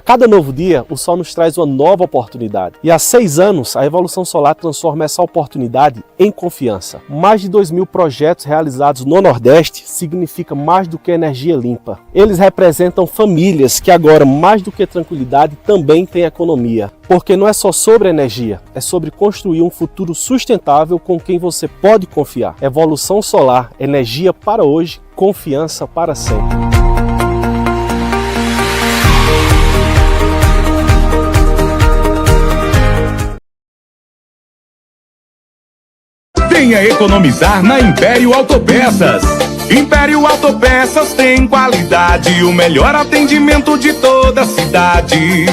cada novo dia, o Sol nos traz uma nova oportunidade. E há 6 anos, a Evolução Solar transforma essa oportunidade em confiança. Mais de 2.000 projetos realizados no Nordeste significa mais do que energia limpa. Eles representam famílias que agora, mais do que tranquilidade, também têm economia. Porque não é só sobre energia, é sobre construir um futuro sustentável com quem você pode confiar. Evolução Solar, energia para hoje, confiança para sempre. Venha economizar na Império Autopeças. Império Autopeças tem qualidade e o melhor atendimento de toda a cidade.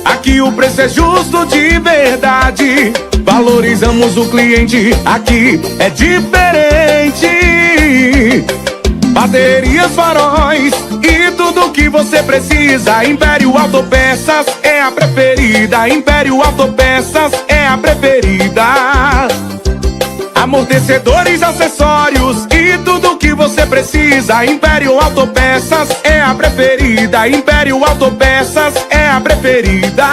Aqui o preço é justo de verdade. Valorizamos o cliente, aqui é diferente. Baterias, faróis e tudo que você precisa. Império Autopeças é a preferida. Império Autopeças é a preferida. Amortecedores, acessórios e tudo que você precisa. Império Autopeças é a preferida. Império Autopeças é a preferida.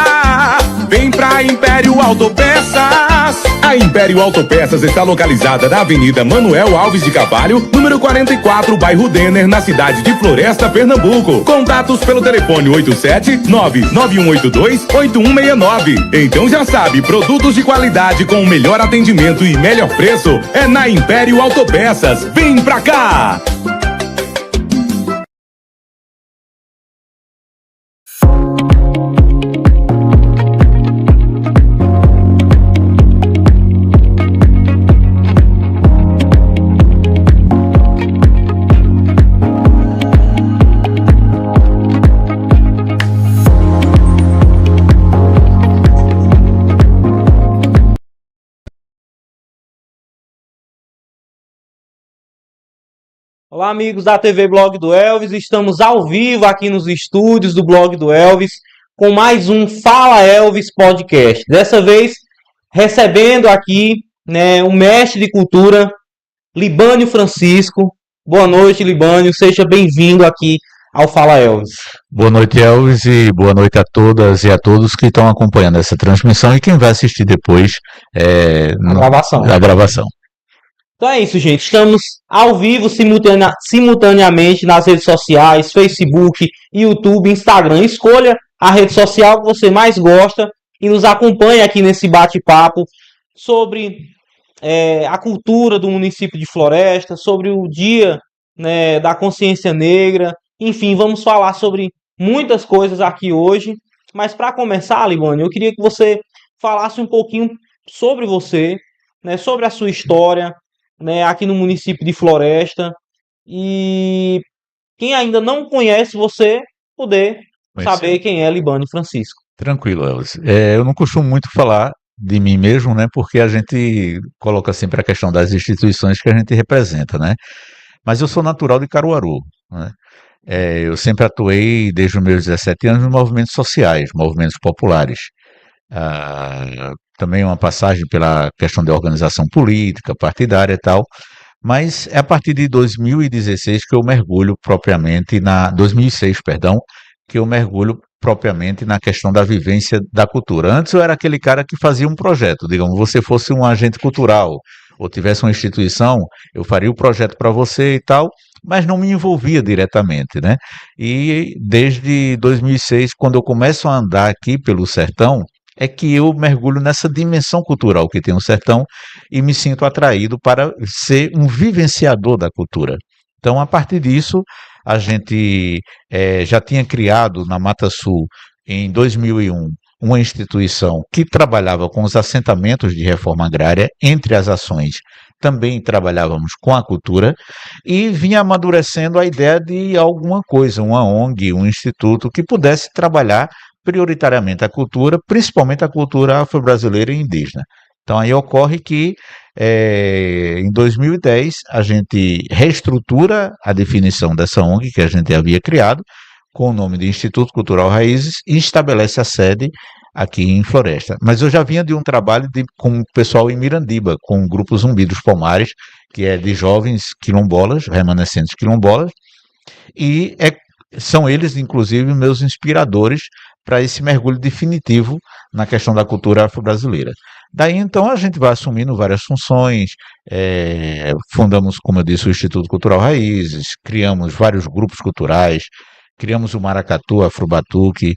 Vem pra Império Autopeças. A Império Autopeças está localizada na Avenida Manuel Alves de Carvalho, número 44, bairro Denner, na cidade de Floresta, Pernambuco. Contatos pelo telefone 879-9182-8169. Então já sabe, produtos de qualidade com o melhor atendimento e melhor preço é na Império Autopeças. Vem pra cá! Olá, amigos da TV Blog do Elvis, estamos ao vivo aqui nos estúdios do Blog do Elvis com mais um Fala Elvis podcast. Dessa vez recebendo aqui, o mestre de cultura, Libânio Francisco. Boa noite, Libânio, seja bem-vindo aqui ao Fala Elvis. Boa noite, Elvis, e boa noite a todas e a todos que estão acompanhando essa transmissão e quem vai assistir depois a gravação. Então é isso, gente. Estamos ao vivo, simultaneamente nas redes sociais, Facebook, YouTube, Instagram. Escolha a rede social que você mais gosta e nos acompanhe aqui nesse bate-papo sobre a cultura do município de Floresta, sobre o Dia da Consciência Negra. Enfim, vamos falar sobre muitas coisas aqui hoje. Mas para começar, Libânio, eu queria que você falasse um pouquinho sobre você, sobre a sua história, aqui no município de Floresta, e quem ainda não conhece você, poder saber quem é Libânio Francisco. Tranquilo, Elvis. Eu não costumo muito falar de mim mesmo, porque a gente coloca sempre a questão das instituições que a gente representa, Mas eu sou natural de Caruaru, eu sempre atuei desde os meus 17 anos em movimentos sociais, movimentos populares. Também uma passagem pela questão de organização política, partidária e tal, mas é a partir de 2016 que eu mergulho propriamente 2006, perdão, que eu mergulho propriamente na questão da vivência da cultura. Antes eu era aquele cara que fazia um projeto, digamos, você fosse um agente cultural, ou tivesse uma instituição, eu faria o projeto para você e tal, mas não me envolvia diretamente, E desde 2006, quando eu começo a andar aqui pelo sertão, é que eu mergulho nessa dimensão cultural que tem o sertão e me sinto atraído para ser um vivenciador da cultura. Então, a partir disso, a gente já tinha criado na Mata Sul, em 2001, uma instituição que trabalhava com os assentamentos de reforma agrária. Entre as ações, também trabalhávamos com a cultura e vinha amadurecendo a ideia de alguma coisa, uma ONG, um instituto que pudesse trabalhar prioritariamente a cultura, principalmente a cultura afro-brasileira e indígena. Então aí ocorre que em 2010 a gente reestrutura a definição dessa ONG que a gente havia criado com o nome de Instituto Cultural Raízes e estabelece a sede aqui em Floresta. Mas eu já vinha de um trabalho com o pessoal em Mirandiba, com o Grupo Zumbi dos Palmares, que é de jovens quilombolas, remanescentes quilombolas, e são eles, inclusive, meus inspiradores para esse mergulho definitivo na questão da cultura afro-brasileira. Daí, então, a gente vai assumindo várias funções, fundamos, como eu disse, o Instituto Cultural Raízes, criamos vários grupos culturais, criamos o Maracatu, Afro-Batuque,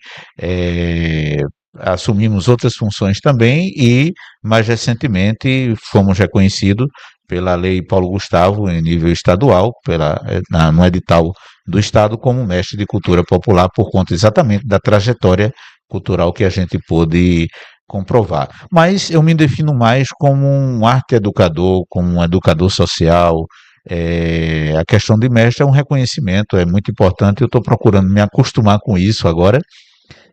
assumimos outras funções também e, mais recentemente, fomos reconhecidos pela Lei Paulo Gustavo, em nível estadual, no edital do Estado, como mestre de cultura popular, por conta exatamente da trajetória cultural que a gente pôde comprovar. Mas eu me defino mais como um arte-educador, como um educador social. A questão de mestre é um reconhecimento, é muito importante, eu estou procurando me acostumar com isso agora,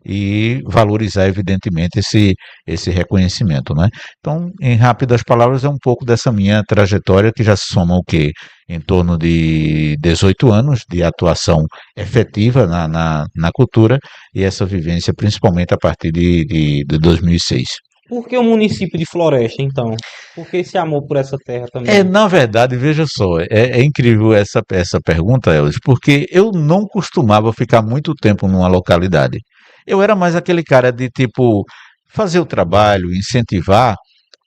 e valorizar, evidentemente, esse reconhecimento, né? Então, em rápidas palavras, é um pouco dessa minha trajetória, que já se soma o quê? Em torno de 18 anos de atuação efetiva na cultura, e essa vivência principalmente a partir de 2006. Por que o município de Floresta, então? Por que esse amor por essa terra também? Na verdade, veja só, é incrível essa pergunta, Elvis, porque eu não costumava ficar muito tempo numa localidade. Eu era mais aquele cara de, tipo, fazer o trabalho, incentivar,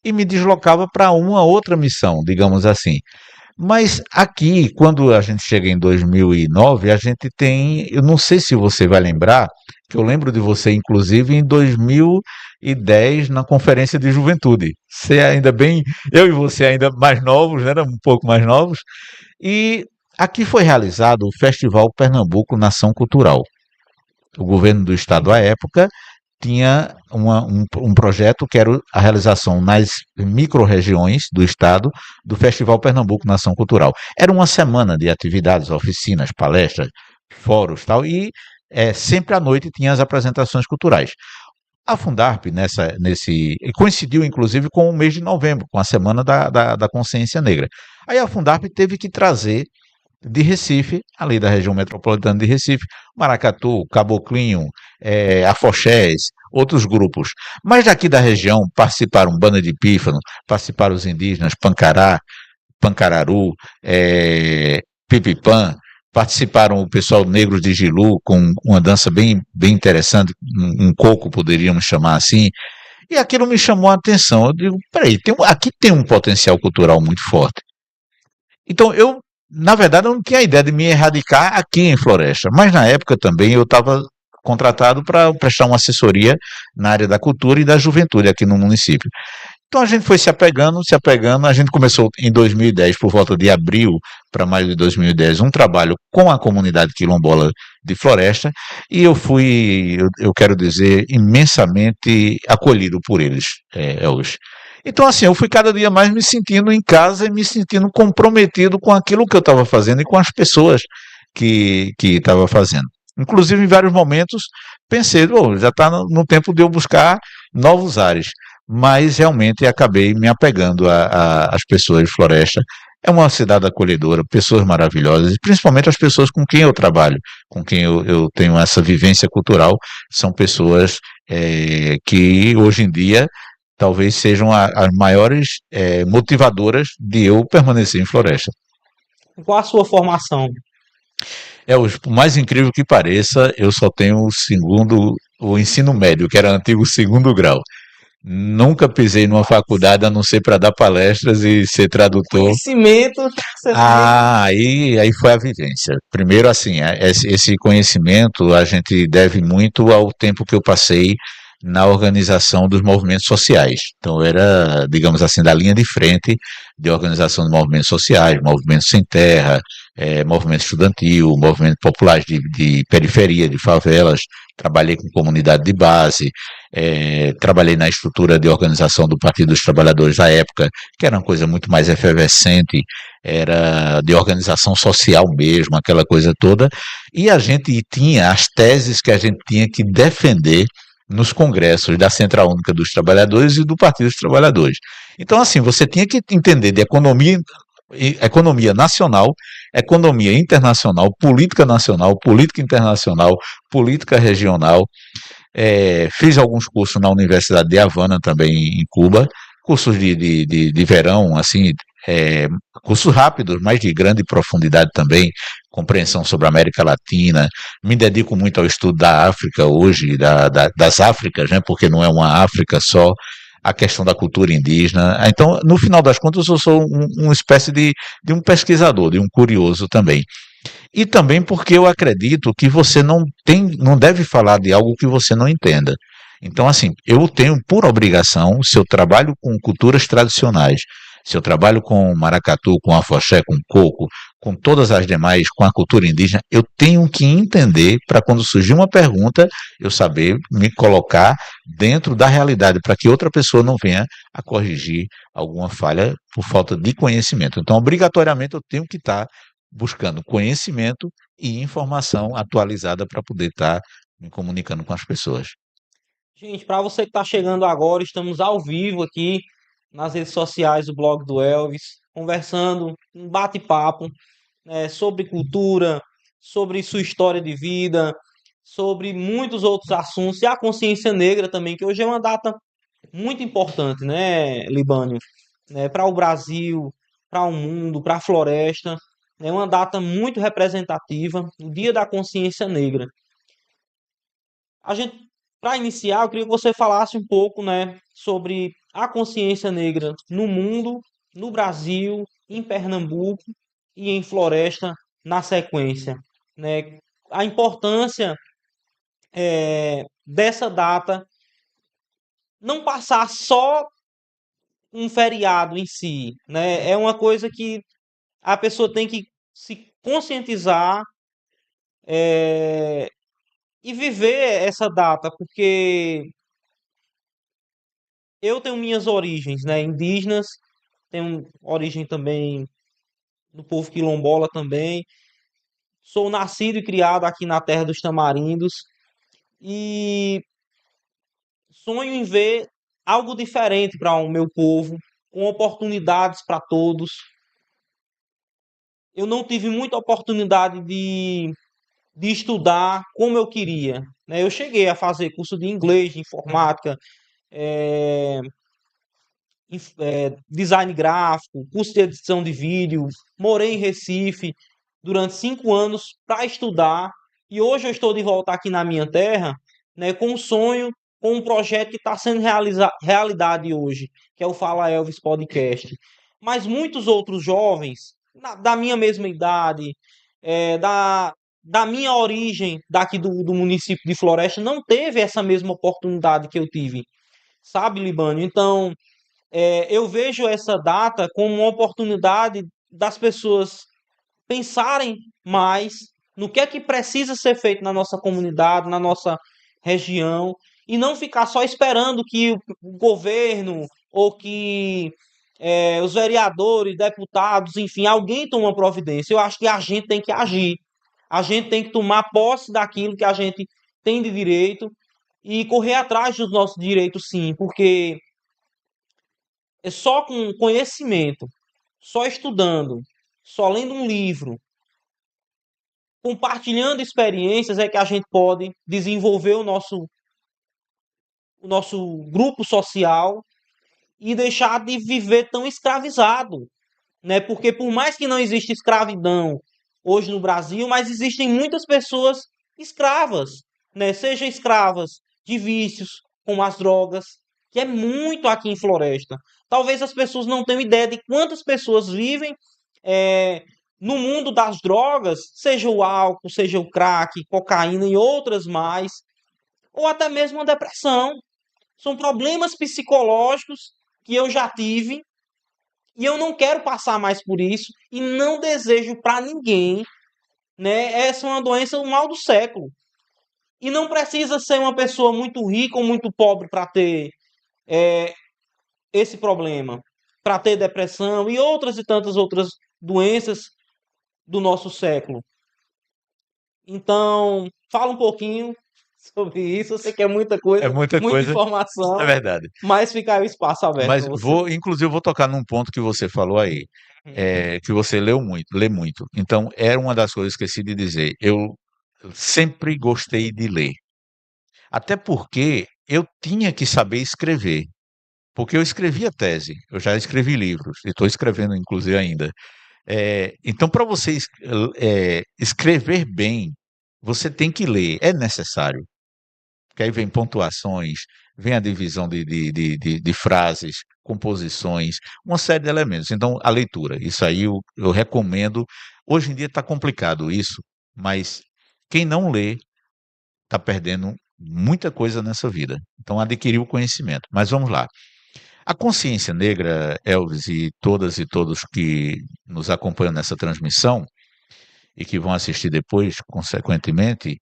e me deslocava para uma outra missão, digamos assim. Mas aqui, quando a gente chega em 2009, a gente tem, eu não sei se você vai lembrar, que eu lembro de você, inclusive, em 2010, na Conferência de Juventude. Você ainda bem, eu e você ainda mais novos, né, um pouco mais novos, e aqui foi realizado o Festival Pernambuco Nação Cultural. O governo do estado, à época, tinha um projeto que era a realização nas micro-regiões do estado do Festival Pernambuco Nação Cultural. Era uma semana de atividades, oficinas, palestras, fóruns, tal, e sempre à noite tinha as apresentações culturais. A Fundarp, coincidiu inclusive com o mês de novembro, com a Semana da Consciência Negra. Aí a Fundarp teve que trazer de Recife, ali da região metropolitana de Recife, Maracatu, Caboclinho, Afoxés, outros grupos. Mas daqui da região participaram Banda de Pífano, participaram os indígenas Pancará, Pancararu, Pipipã, participaram o pessoal negro de Gilu, com uma dança bem, bem interessante, um coco, poderíamos chamar assim, e aquilo me chamou a atenção. Eu digo, peraí, aqui tem um potencial cultural muito forte. Então, na verdade, eu não tinha a ideia de me erradicar aqui em Floresta, mas na época também eu estava contratado para prestar uma assessoria na área da cultura e da juventude aqui no município. Então a gente foi se apegando, a gente começou em 2010, por volta de abril para maio de 2010, um trabalho com a comunidade quilombola de Floresta, e eu quero dizer, imensamente acolhido por eles, Elvis. Então, assim, eu fui cada dia mais me sentindo em casa e me sentindo comprometido com aquilo que eu estava fazendo e com as pessoas que estava fazendo. Inclusive, em vários momentos, pensei, já está no tempo de eu buscar novos ares. Mas, realmente, acabei me apegando às pessoas de Floresta. É uma cidade acolhedora, pessoas maravilhosas, e principalmente as pessoas com quem eu trabalho, com quem eu tenho essa vivência cultural, são pessoas que, hoje em dia, talvez sejam as maiores motivadoras de eu permanecer em Floresta. Qual a sua formação? Por mais incrível que pareça, eu só tenho o ensino médio, que era antigo segundo grau. Nunca pisei numa faculdade a não ser para dar palestras e ser tradutor. Conhecimento. Aí foi a vivência. Primeiro, assim, esse conhecimento a gente deve muito ao tempo que eu passei na organização dos movimentos sociais. Então, era, digamos assim, da linha de frente de organização de movimentos sociais, movimentos sem terra, movimento estudantil, movimentos populares de periferia, de favelas. Trabalhei com comunidade de base, trabalhei na estrutura de organização do Partido dos Trabalhadores da época, que era uma coisa muito mais efervescente, era de organização social mesmo, aquela coisa toda, e a gente tinha as teses que a gente tinha que defender nos congressos da Central Única dos Trabalhadores e do Partido dos Trabalhadores. Então, assim, você tinha que entender de economia nacional, economia internacional, política internacional, política regional. Fiz alguns cursos na Universidade de Havana, também em Cuba, cursos de verão, assim, cursos rápidos, mas de grande profundidade também, compreensão sobre a América Latina. Me dedico muito ao estudo da África hoje, das Áfricas, né? Porque não é uma África só, a questão da cultura indígena. Então, no final das contas, eu sou uma espécie de um pesquisador, de um curioso também. E também porque eu acredito que você não deve falar de algo que você não entenda. Então, assim, eu tenho por obrigação, se eu trabalho com culturas tradicionais, se eu trabalho com maracatu, com afoxé, com coco, com todas as demais, com a cultura indígena, eu tenho que entender para quando surgir uma pergunta, eu saber me colocar dentro da realidade, para que outra pessoa não venha a corrigir alguma falha por falta de conhecimento. Então, obrigatoriamente, eu tenho que estar buscando conhecimento e informação atualizada para poder estar me comunicando com as pessoas. Gente, para você que está chegando agora, estamos ao vivo aqui nas redes sociais do blog do Elvis, conversando, um bate-papo, né, sobre cultura, sobre sua história de vida, sobre muitos outros assuntos, e a consciência negra também, que hoje é uma data muito importante, né, Libânio? Né, para o Brasil, para o mundo, para a floresta. É uma data muito representativa, o Dia da Consciência Negra. A gente, para iniciar, eu queria que você falasse um pouco, né, sobre a consciência negra no mundo, no Brasil, em Pernambuco e em Floresta na sequência, né? A importância dessa data não passar só um feriado em si, né? É uma coisa que a pessoa tem que se conscientizar e viver essa data, porque eu tenho minhas origens, né, indígenas, tenho origem também do povo quilombola também. Sou nascido e criado aqui na terra dos tamarindos e sonho em ver algo diferente para o meu povo, com oportunidades para todos. Eu não tive muita oportunidade de estudar como eu queria, né? Eu cheguei a fazer curso de inglês, de informática, é, design gráfico, curso de edição de vídeo. Morei em Recife durante 5 anos para estudar e hoje eu estou de volta aqui na minha terra, né, com um sonho, com um projeto que está sendo realidade hoje, que é o Fala Elvis Podcast. Mas muitos outros jovens da minha mesma idade, da minha origem daqui do município de Floresta, não teve essa mesma oportunidade que eu tive, sabe, Libânio? Então, eu vejo essa data como uma oportunidade das pessoas pensarem mais no que é que precisa ser feito na nossa comunidade, na nossa região, e não ficar só esperando que o governo ou que os vereadores, deputados, enfim, alguém tome uma providência. Eu acho que a gente tem que agir. A gente tem que tomar posse daquilo que a gente tem de direito e correr atrás dos nossos direitos, sim, porque é só com conhecimento, só estudando, só lendo um livro, compartilhando experiências é que a gente pode desenvolver o nosso grupo social e deixar de viver tão escravizado, né? Porque por mais que não exista escravidão hoje no Brasil, mas existem muitas pessoas escravas, né? Seja escravas de vícios, como as drogas, que é muito aqui em Floresta. Talvez as pessoas não tenham ideia de quantas pessoas vivem no mundo das drogas, seja o álcool, seja o crack, cocaína e outras mais, ou até mesmo a depressão. São problemas psicológicos que eu já tive e eu não quero passar mais por isso e não desejo para ninguém, né? Essa é uma doença, um mal do século. E não precisa ser uma pessoa muito rica ou muito pobre para ter esse problema, para ter depressão e outras e tantas outras doenças do nosso século. Então, fala um pouquinho sobre isso. Eu sei que é muita coisa, É muita coisa, informação, é verdade. mas fica aí o espaço aberto Mas para você. inclusive, vou tocar num ponto que você falou aí, que você lê muito. Então, era uma das coisas que eu esqueci de dizer. Eu sempre gostei de ler. Até porque eu tinha que saber escrever. Porque eu escrevia tese, eu já escrevi livros, e estou escrevendo, inclusive, ainda. Então, para você escrever bem, você tem que ler, é necessário. Porque aí vem pontuações, vem a divisão de frases, composições, uma série de elementos. Então, a leitura, isso aí eu recomendo. Hoje em dia está complicado isso, mas quem não lê está perdendo muita coisa nessa vida. Então, adquirir o conhecimento. Mas vamos lá. A consciência negra, Elvis, e todas e todos que nos acompanham nessa transmissão e que vão assistir depois, consequentemente,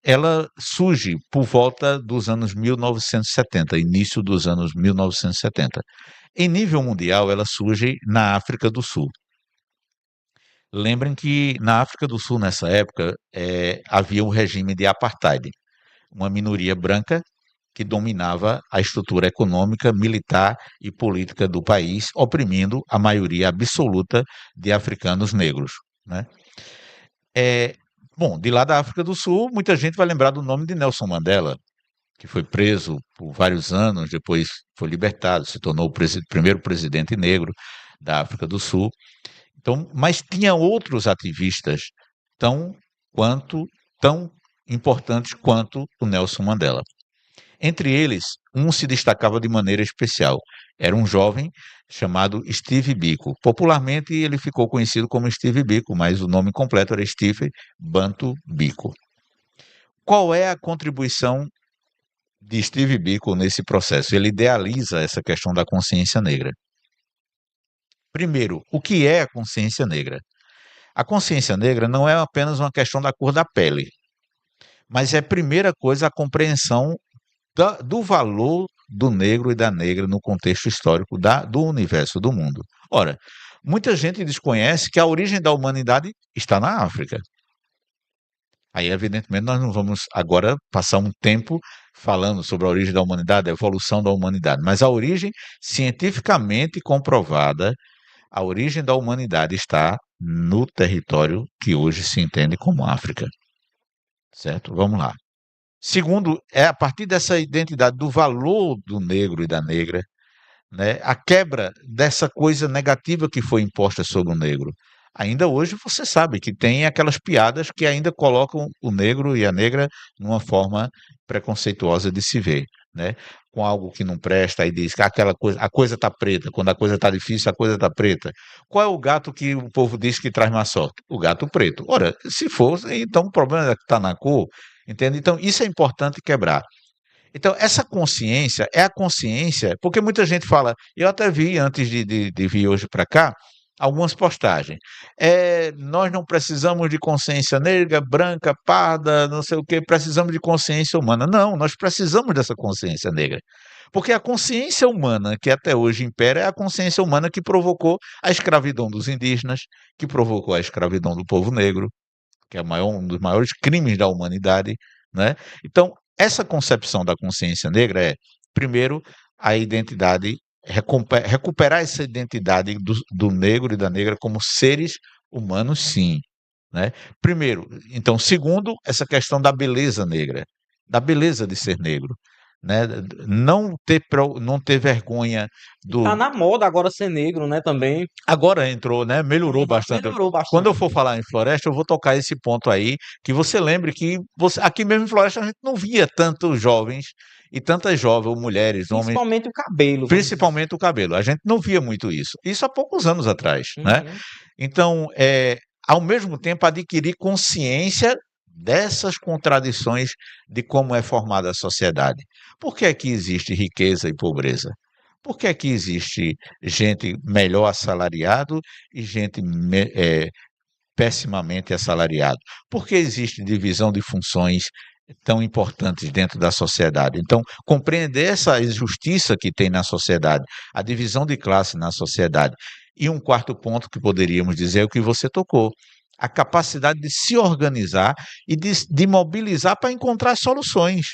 ela surge por volta dos anos 1970, início dos anos 1970. Em nível mundial, ela surge na África do Sul. Lembrem que na África do Sul, nessa época, havia um regime de apartheid, uma minoria branca que dominava a estrutura econômica, militar e política do país, oprimindo a maioria absoluta de africanos negros, né? Bom, de lá da África do Sul, muita gente vai lembrar do nome de Nelson Mandela, que foi preso por vários anos, depois foi libertado, se tornou o primeiro presidente negro da África do Sul. Então, mas tinha outros ativistas tão importantes quanto o Nelson Mandela. Entre eles, um se destacava de maneira especial. Era um jovem chamado Steve Biko. Popularmente, ele ficou conhecido como Steve Biko, mas o nome completo era Steve Bantu Biko. Qual é a contribuição de Steve Biko nesse processo? Ele idealiza essa questão da consciência negra. Primeiro, o que é a consciência negra? A consciência negra não é apenas uma questão da cor da pele, mas é, primeira coisa, a compreensão do valor do negro e da negra no contexto histórico do universo, do mundo. Ora, muita gente desconhece que a origem da humanidade está na África. Aí, evidentemente, nós não vamos agora passar um tempo falando sobre a origem da humanidade, a evolução da humanidade, mas a origem cientificamente comprovada, a origem da humanidade está no território que hoje se entende como África. Certo? Vamos lá. Segundo, é a partir dessa identidade do valor do negro e da negra, né, a quebra dessa coisa negativa que foi imposta sobre o negro. Ainda hoje você sabe que tem aquelas piadas que ainda colocam o negro e a negra numa forma preconceituosa de se ver, né? Com algo que não presta, aí diz que a coisa está preta, quando a coisa está difícil, a coisa está preta. Qual é o gato que o povo diz que traz mais sorte? O gato preto. Ora, se for, então o problema é que está na cor, entende? Então isso é importante quebrar. Então, essa consciência é a consciência, porque muita gente fala, eu até vi antes de vir hoje para cá, algumas postagens. Nós não precisamos de consciência negra, branca, parda, não sei o quê, precisamos de consciência humana. Não, nós precisamos dessa consciência negra. Porque a consciência humana que até hoje impera é a consciência humana que provocou a escravidão dos indígenas, que provocou a escravidão do povo negro, que é um dos maiores crimes da humanidade, né? Então, essa concepção da consciência negra é, primeiro, a identidade, recuperar essa identidade do negro e da negra como seres humanos, sim, né? Primeiro. Então, segundo, essa questão da beleza negra, da beleza de ser negro, né? Não ter vergonha do... Tá na moda agora ser negro, né, também. Agora entrou, né? Melhorou bastante. Quando eu for falar em Floresta, eu vou tocar esse ponto aí, que você lembre que aqui mesmo em Floresta a gente não via tantos jovens e tantas jovens, mulheres, homens... Principalmente o cabelo. Principalmente o cabelo. A gente não via muito isso. Isso há poucos anos atrás, né? Então, ao mesmo tempo, adquirir consciência dessas contradições de como é formada a sociedade. Por que é que existe riqueza e pobreza? Por que é que existe gente melhor assalariado e gente pessimamente assalariado? Por que existe divisão de funções tão importantes dentro da sociedade? Então, compreender essa injustiça que tem na sociedade, a divisão de classe na sociedade. E um quarto ponto que poderíamos dizer é o que você tocou, a capacidade de se organizar e de mobilizar para encontrar soluções.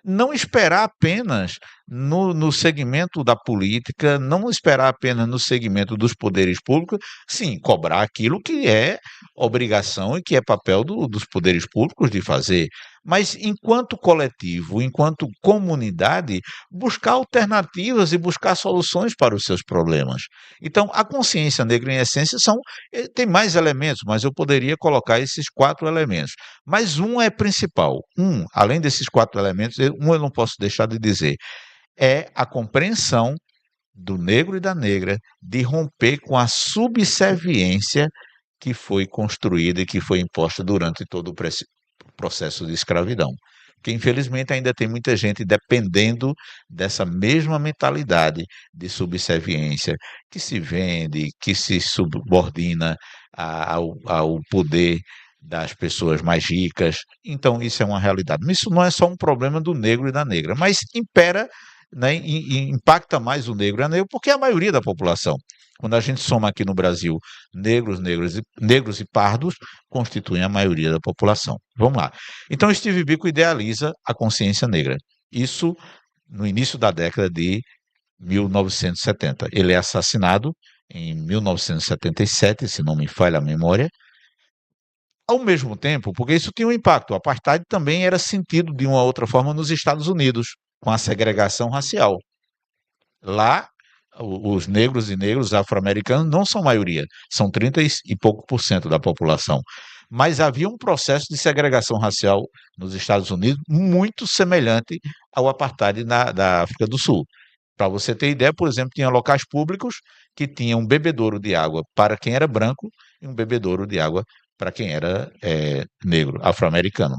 Não esperar apenas no segmento da política, não esperar apenas no segmento dos poderes públicos, sim, cobrar aquilo que é obrigação e que é papel dos poderes públicos de fazer, mas enquanto coletivo, enquanto comunidade, buscar alternativas e buscar soluções para os seus problemas. Então, a consciência negra, em essência, tem mais elementos, mas eu poderia colocar esses 4 elementos. Mas um é principal. Além desses 4 elementos, eu não posso deixar de dizer, é a compreensão do negro e da negra de romper com a subserviência que foi construída e que foi imposta durante todo o processo de escravidão. Porque, infelizmente, ainda tem muita gente dependendo dessa mesma mentalidade de subserviência, que se vende, que se subordina ao poder das pessoas mais ricas. Então, isso é uma realidade. Mas isso não é só um problema do negro e da negra, mas impera, né, e impacta mais o negro e a negra, porque é a maioria da população. Quando a gente soma aqui no Brasil negros e pardos, constituem a maioria da população. Vamos lá. Então, Steve Biko idealiza a consciência negra. Isso no início da década de 1970. Ele é assassinado em 1977, se não me falha a memória. Ao mesmo tempo, porque isso tinha um impacto, o apartheid também era sentido de uma outra forma nos Estados Unidos, com a segregação racial. Lá, os negros e negros afro-americanos não são maioria, são 30 e pouco por cento da população. Mas havia um processo de segregação racial nos Estados Unidos muito semelhante ao apartheid da África do Sul. Para você ter ideia, por exemplo, tinha locais públicos que tinham um bebedouro de água para quem era branco e um bebedouro de água para quem era negro, afro-americano.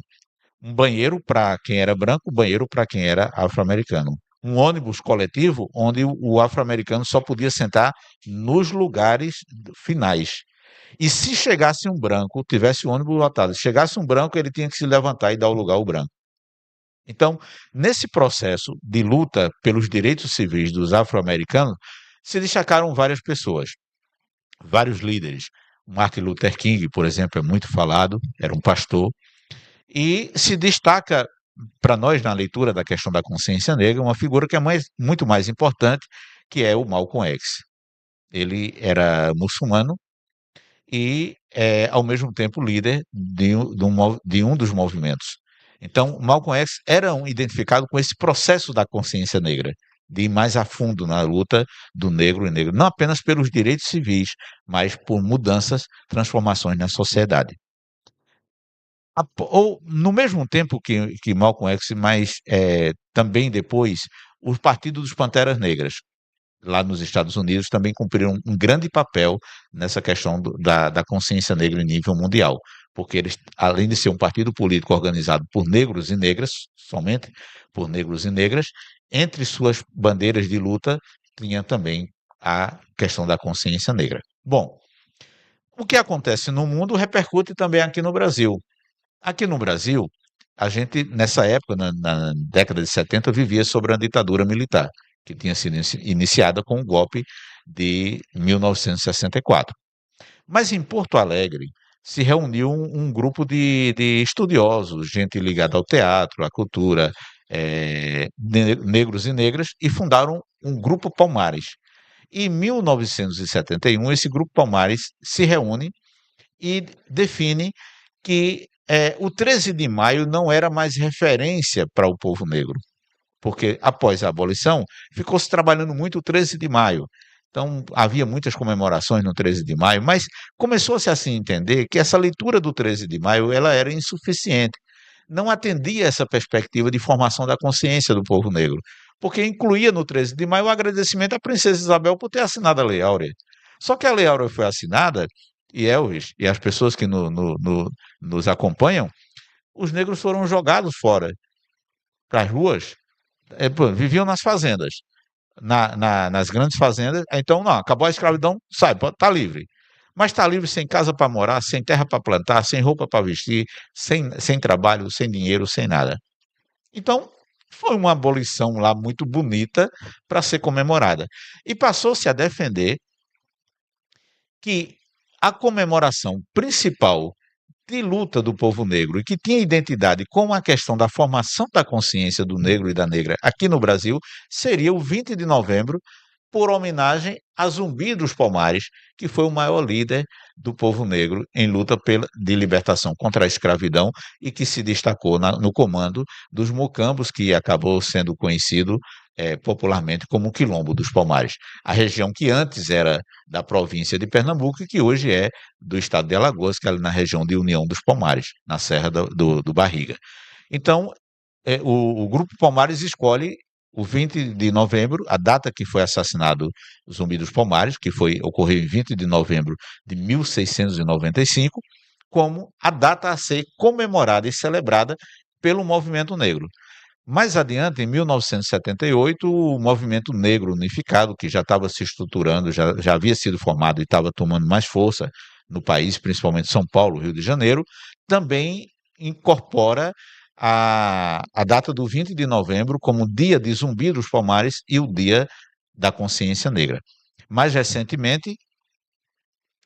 Um banheiro para quem era branco, um banheiro para quem era afro-americano. Um ônibus coletivo onde o afro-americano só podia sentar nos lugares finais. E se chegasse um branco, tivesse o ônibus lotado, se chegasse um branco, ele tinha que se levantar e dar o lugar ao branco. Então, nesse processo de luta pelos direitos civis dos afro-americanos, se destacaram várias pessoas, vários líderes. Martin Luther King, por exemplo, é muito falado, era um pastor, e se destaca para nós na leitura da questão da consciência negra uma figura que é muito mais importante, que é o Malcolm X. Ele era muçulmano e ao mesmo tempo líder de um dos movimentos. Então, Malcolm X era identificado com esse processo da consciência negra, de ir mais a fundo na luta do negro e negro, não apenas pelos direitos civis, mas por mudanças, transformações na sociedade. Ou, no mesmo tempo que Malcolm X, mas também depois, o Partido dos Panteras Negras, lá nos Estados Unidos, também cumpriram um grande papel nessa questão da consciência negra em nível mundial, porque eles, além de ser um partido político organizado por negros e negras, somente por negros e negras, entre suas bandeiras de luta tinha também a questão da consciência negra. Bom, o que acontece no mundo repercute também aqui no Brasil. Aqui no Brasil, a gente, nessa época, na década de 70, vivia sob a ditadura militar, que tinha sido iniciada com o golpe de 1964. Mas em Porto Alegre se reuniu um grupo de estudiosos, gente ligada ao teatro, à cultura, negros e negras, e fundaram um Grupo Palmares. Em 1971, esse Grupo Palmares se reúne e define que o 13 de maio não era mais referência para o povo negro, porque após a abolição ficou-se trabalhando muito o 13 de maio. Então, havia muitas comemorações no 13 de maio, mas começou-se assim a entender que essa leitura do 13 de maio ela era insuficiente, não atendia essa perspectiva de formação da consciência do povo negro, porque incluía no 13 de maio o agradecimento à princesa Isabel por ter assinado a Lei Áurea. Só que a Lei Áurea foi assinada, e Elvis, e as pessoas que nos acompanham, os negros foram jogados fora, para as ruas, viviam nas fazendas, nas grandes fazendas. Então, não, acabou a escravidão, sai, está livre. Mas está livre sem casa para morar, sem terra para plantar, sem roupa para vestir, sem trabalho, sem dinheiro, sem nada. Então, foi uma abolição lá muito bonita para ser comemorada. E passou-se a defender que a comemoração principal de luta do povo negro e que tinha identidade com a questão da formação da consciência do negro e da negra aqui no Brasil, seria o 20 de novembro, por homenagem a Zumbi dos Palmares, que foi o maior líder do povo negro em luta de libertação contra a escravidão e que se destacou no comando dos Mocambos, que acabou sendo conhecido popularmente como o Quilombo dos Palmares, a região que antes era da província de Pernambuco e que hoje é do estado de Alagoas, que é ali na região de União dos Palmares, na Serra do Barriga. Então, o Grupo Palmares escolhe o 20 de novembro, a data que foi assassinado o Zumbi dos Palmares, que ocorreu em 20 de novembro de 1695, como a data a ser comemorada e celebrada pelo movimento negro. Mais adiante, em 1978, o movimento negro unificado, que já estava se estruturando, já havia sido formado e estava tomando mais força no país, principalmente São Paulo, Rio de Janeiro, também incorpora a data do 20 de novembro como Dia de Zumbi dos Palmares e o Dia da Consciência Negra. Mais recentemente,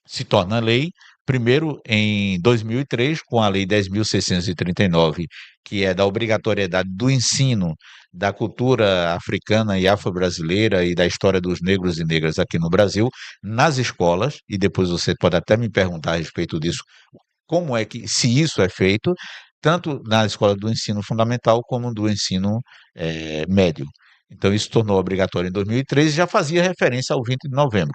se torna lei, primeiro em 2003, com a Lei 10.639, que é da obrigatoriedade do ensino da cultura africana e afro-brasileira e da história dos negros e negras aqui no Brasil, nas escolas, e depois você pode até me perguntar a respeito disso, como é que, se isso é feito, tanto na escola do ensino fundamental como do ensino médio. Então, isso tornou obrigatório em 2013 e já fazia referência ao 20 de novembro.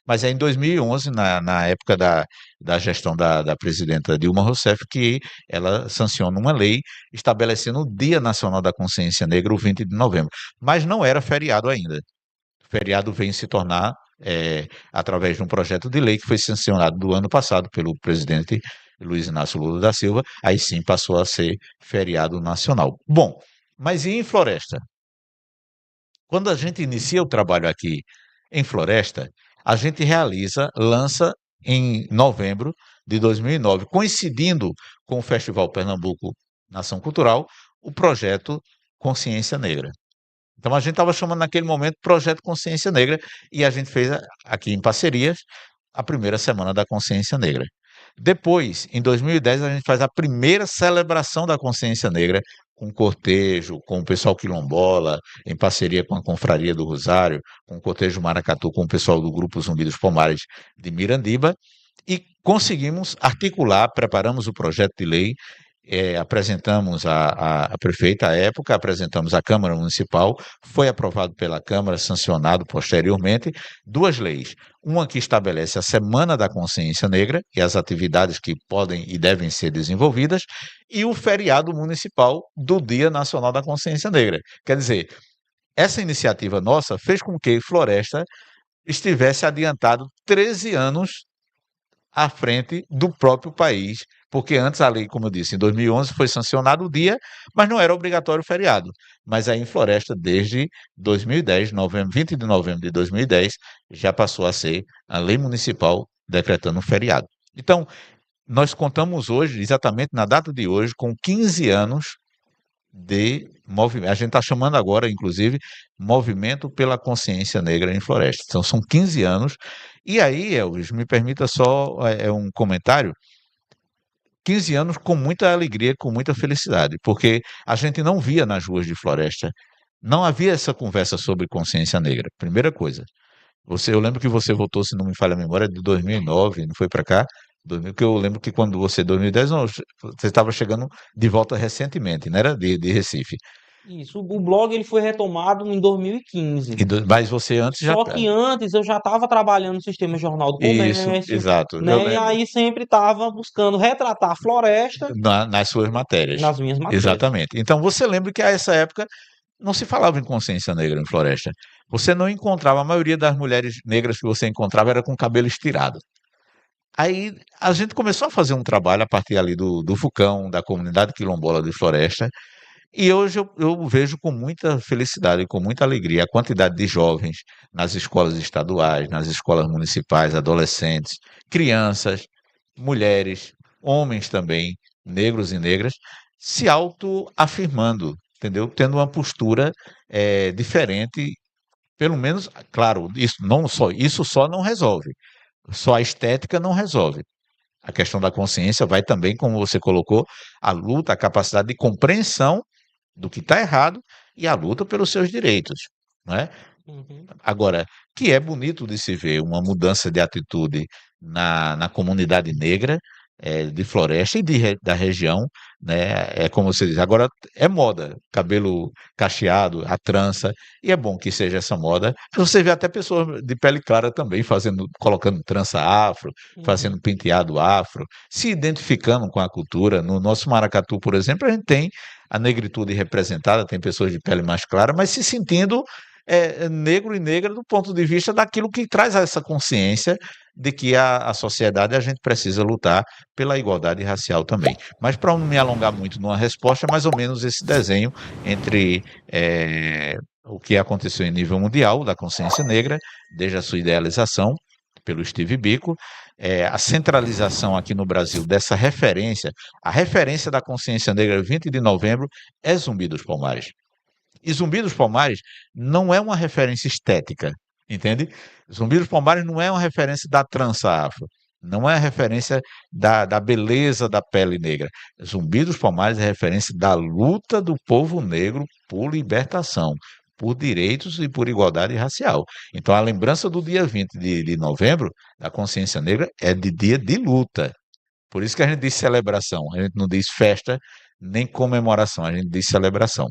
Mas é em 2011, na época da gestão da presidenta Dilma Rousseff, que ela sanciona uma lei estabelecendo o Dia Nacional da Consciência Negra, o 20 de novembro. Mas não era feriado ainda. O feriado vem se tornar através de um projeto de lei que foi sancionado do ano passado pelo presidente Luiz Inácio Lula da Silva, aí sim passou a ser feriado nacional. Bom, mas e em Floresta? Quando a gente inicia o trabalho aqui em Floresta, a gente lança em novembro de 2009, coincidindo com o Festival Pernambuco Nação Cultural, o projeto Consciência Negra. Então a gente estava chamando naquele momento Projeto Consciência Negra e a gente fez aqui em Parcerias a primeira Semana da Consciência Negra. Depois, em 2010, a gente faz a primeira celebração da Consciência Negra com cortejo, com o pessoal quilombola, em parceria com a Confraria do Rosário, com o cortejo Maracatu, com o pessoal do Grupo Zumbi dos Palmares de Mirandiba, e conseguimos articular, preparamos o projeto de lei, apresentamos a prefeita à época, apresentamos à Câmara Municipal, foi aprovado pela Câmara, sancionado posteriormente, duas leis. Uma que estabelece a Semana da Consciência Negra e as atividades que podem e devem ser desenvolvidas, e o feriado municipal do Dia Nacional da Consciência Negra. Quer dizer, essa iniciativa nossa fez com que Floresta estivesse adiantado 13 anos à frente do próprio país, porque antes a lei, como eu disse, em 2011 foi sancionado o dia, mas não era obrigatório o feriado. Mas aí em Floresta, desde 2010, 20 de novembro de 2010, já passou a ser a lei municipal decretando um feriado. Então, nós contamos hoje, exatamente na data de hoje, com 15 anos de movimento. A gente está chamando agora, inclusive, Movimento pela Consciência Negra em Floresta. Então, são 15 anos. E aí, Elvis, me permita só um comentário. 15 anos com muita alegria, com muita felicidade, porque a gente não via nas ruas de Floresta, não havia essa conversa sobre consciência negra. Primeira coisa. Eu lembro que você voltou, se não me falha a memória, de 2009, não foi para cá? Porque eu lembro que quando você, 2010, não, você estava chegando de volta recentemente, não era de Recife. Isso, o blog ele foi retomado em 2015. Mas você antes já... Só que antes eu já estava trabalhando no Sistema Jornal do Comércio. Isso, exato. Né? E aí sempre estava buscando retratar a floresta... nas suas matérias. Nas minhas matérias. Exatamente. Então você lembra que a essa época não se falava em consciência negra em Floresta. Você não encontrava, a maioria das mulheres negras que você encontrava era com cabelo estirado. Aí a gente começou a fazer um trabalho a partir ali do Fucão, da comunidade quilombola de Floresta, e hoje eu vejo com muita felicidade e com muita alegria a quantidade de jovens nas escolas estaduais, nas escolas municipais, adolescentes, crianças, mulheres, homens também, negros e negras, se autoafirmando, entendeu? Tendo uma postura diferente, pelo menos, claro, isso só não resolve. Só a estética não resolve. A questão da consciência vai também, como você colocou, a luta, a capacidade de compreensão do que está errado e a luta pelos seus direitos, não é? Agora, que é bonito de se ver uma mudança de atitude na comunidade negra, de Floresta e da região, né? É como você diz, agora é moda, cabelo cacheado, a trança, e é bom que seja essa moda. Você vê até pessoas de pele clara também colocando trança afro, fazendo penteado afro, se identificando com a cultura. No nosso maracatu, por exemplo, a gente tem a negritude representada, tem pessoas de pele mais clara, mas se sentindo negro e negra do ponto de vista daquilo que traz essa consciência de que a sociedade a gente precisa lutar pela igualdade racial também. Mas para não me alongar muito numa resposta, é mais ou menos esse desenho entre o que aconteceu em nível mundial da consciência negra, desde a sua idealização pelo Steve Biko, a centralização aqui no Brasil dessa referência, a referência da consciência negra 20 de novembro é Zumbi dos Palmares. E Zumbi dos Palmares não é uma referência estética, entende? Zumbi dos Palmares não é uma referência da trança afro, não é a referência da beleza da pele negra. Zumbi dos Palmares é referência da luta do povo negro por libertação, por direitos e por igualdade racial. Então, a lembrança do dia 20 de novembro, da consciência negra, é de dia de luta. Por isso que a gente diz celebração, a gente não diz festa nem comemoração, a gente diz celebração.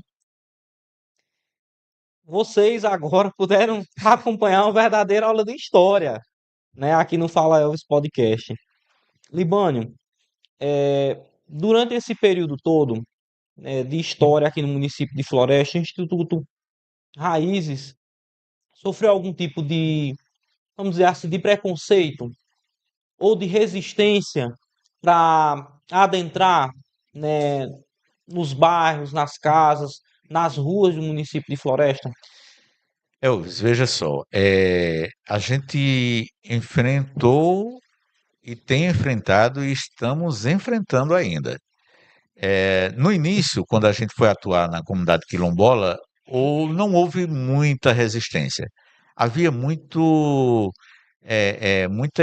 Vocês agora puderam acompanhar uma verdadeira aula de história, né, aqui no Fala Elvis Podcast. Libânio, durante esse período todo de história aqui no município de Floresta, o Instituto Raízes sofreu algum tipo de, vamos dizer assim, de preconceito ou de resistência para adentrar, né, nos bairros, nas casas, nas ruas do município de Floresta? Elvis, veja só, a gente enfrentou e tem enfrentado e estamos enfrentando ainda. No início, quando a gente foi atuar na comunidade quilombola, não houve muita resistência. Havia muita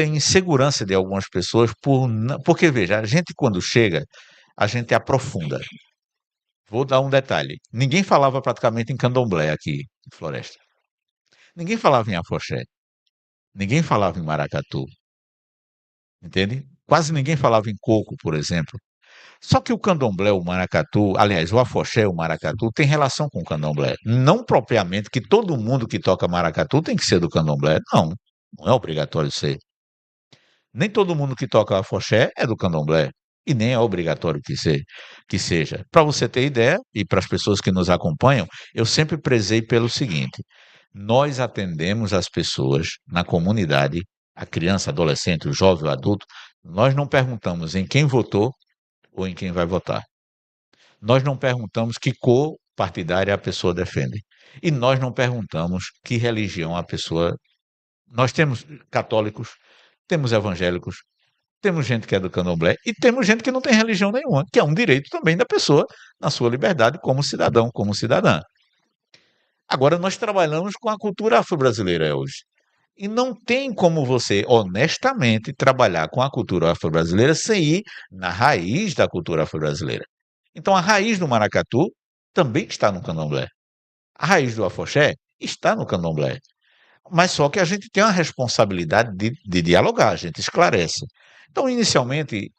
insegurança de algumas pessoas, porque, veja, a gente quando chega, a gente aprofunda. Vou dar um detalhe. Ninguém falava praticamente em candomblé aqui em Floresta. Ninguém falava em afoxé. Ninguém falava em maracatu. Entende? Quase ninguém falava em coco, por exemplo. Só que o candomblé, o maracatu, aliás, o afoxé, o maracatu, tem relação com o candomblé. Não propriamente que todo mundo que toca maracatu tem que ser do candomblé. Não, não é obrigatório ser. Nem todo mundo que toca afoxé é do candomblé. E nem é obrigatório que seja. Para você ter ideia, e para as pessoas que nos acompanham, eu sempre prezei pelo seguinte: nós atendemos as pessoas na comunidade, a criança, adolescente, o jovem, o adulto, nós não perguntamos em quem votou ou em quem vai votar. Nós não perguntamos que cor partidária a pessoa defende. E nós não perguntamos que religião a pessoa. Nós temos católicos, temos evangélicos, temos gente que é do candomblé e temos gente que não tem religião nenhuma, que é um direito também da pessoa na sua liberdade como cidadão, como cidadã. Agora, nós trabalhamos com a cultura afro-brasileira hoje. E não tem como você, honestamente, trabalhar com a cultura afro-brasileira sem ir na raiz da cultura afro-brasileira. Então, a raiz do maracatu também está no candomblé. A raiz do afoxé está no candomblé. Mas só que a gente tem uma responsabilidade de dialogar, a gente esclarece. Então, inicialmente,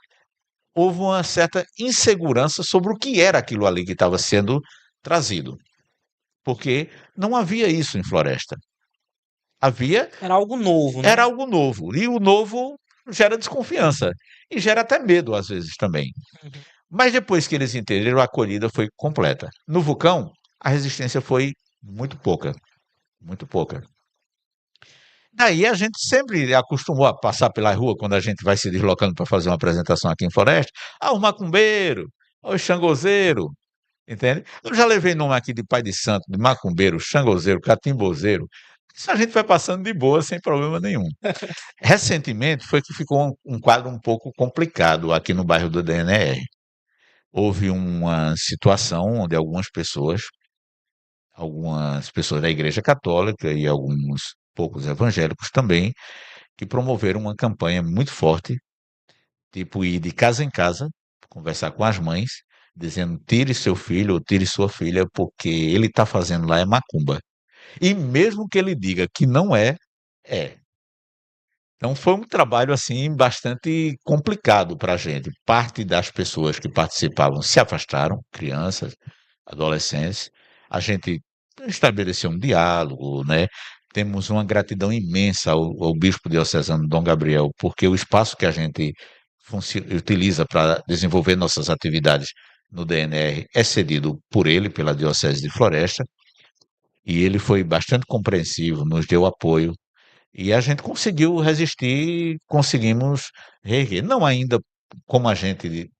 houve uma certa insegurança sobre o que era aquilo ali que estava sendo trazido. Porque não havia isso em Floresta. Era algo novo, né? Era algo novo. E o novo gera desconfiança. E gera até medo, às vezes, também. Mas depois que eles entenderam, a acolhida foi completa. No Vulcão, a resistência foi muito pouca. Muito pouca. Daí a gente sempre acostumou a passar pela rua, quando a gente vai se deslocando para fazer uma apresentação aqui em Floresta, o macumbeiro, o xangozeiro, entende? Eu já levei nome aqui de pai de santo, de macumbeiro, xangozeiro, catimbozeiro. Isso a gente vai passando de boa, sem problema nenhum. Recentemente foi que ficou um quadro um pouco complicado aqui no bairro do DNR. Houve uma situação onde algumas pessoas da Igreja Católica e alguns poucos evangélicos também, que promoveram uma campanha muito forte tipo ir de casa em casa, conversar com as mães, dizendo tire seu filho ou tire sua filha, porque ele está fazendo lá é macumba. E mesmo que ele diga que não é, é. Então foi um trabalho assim bastante complicado para a gente. Parte das pessoas que participavam se afastaram, crianças, adolescentes. A gente estabeleceu um diálogo, né? Temos uma gratidão imensa ao Bispo Diocesano Dom Gabriel, porque o espaço que a gente utiliza para desenvolver nossas atividades no DNR é cedido por ele, pela Diocese de Floresta, e ele foi bastante compreensivo, nos deu apoio, e a gente conseguiu resistir, conseguimos reerguer. Não ainda como a gente,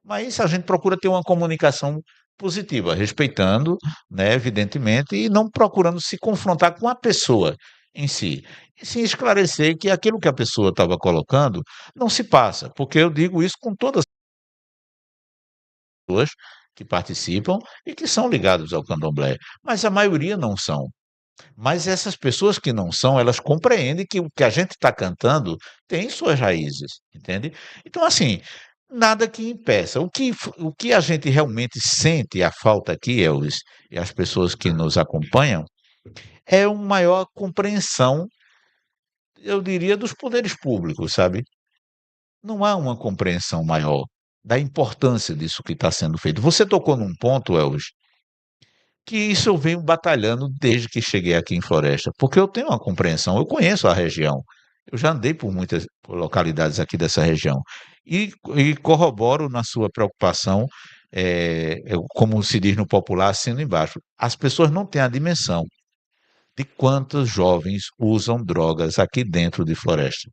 mas a gente procura ter uma comunicação positiva, respeitando, né, evidentemente, e não procurando se confrontar com a pessoa em si. E sim esclarecer que aquilo que a pessoa estava colocando não se passa, porque eu digo isso com todas as pessoas que participam e que são ligados ao candomblé, mas a maioria não são. Mas essas pessoas que não são, elas compreendem que o que a gente está cantando tem suas raízes, entende? Então, assim, nada que impeça. O que a gente realmente sente a falta aqui, Elvis, e as pessoas que nos acompanham, é uma maior compreensão, eu diria, dos poderes públicos, sabe? Não há uma compreensão maior da importância disso que está sendo feito. Você tocou num ponto, Elvis, que isso eu venho batalhando desde que cheguei aqui em Floresta, porque eu tenho uma compreensão, eu conheço a região, eu já andei por muitas localidades aqui dessa região e corroboro na sua preocupação, como se diz no popular, assino embaixo. As pessoas não têm a dimensão de quantos jovens usam drogas aqui dentro de Floresta.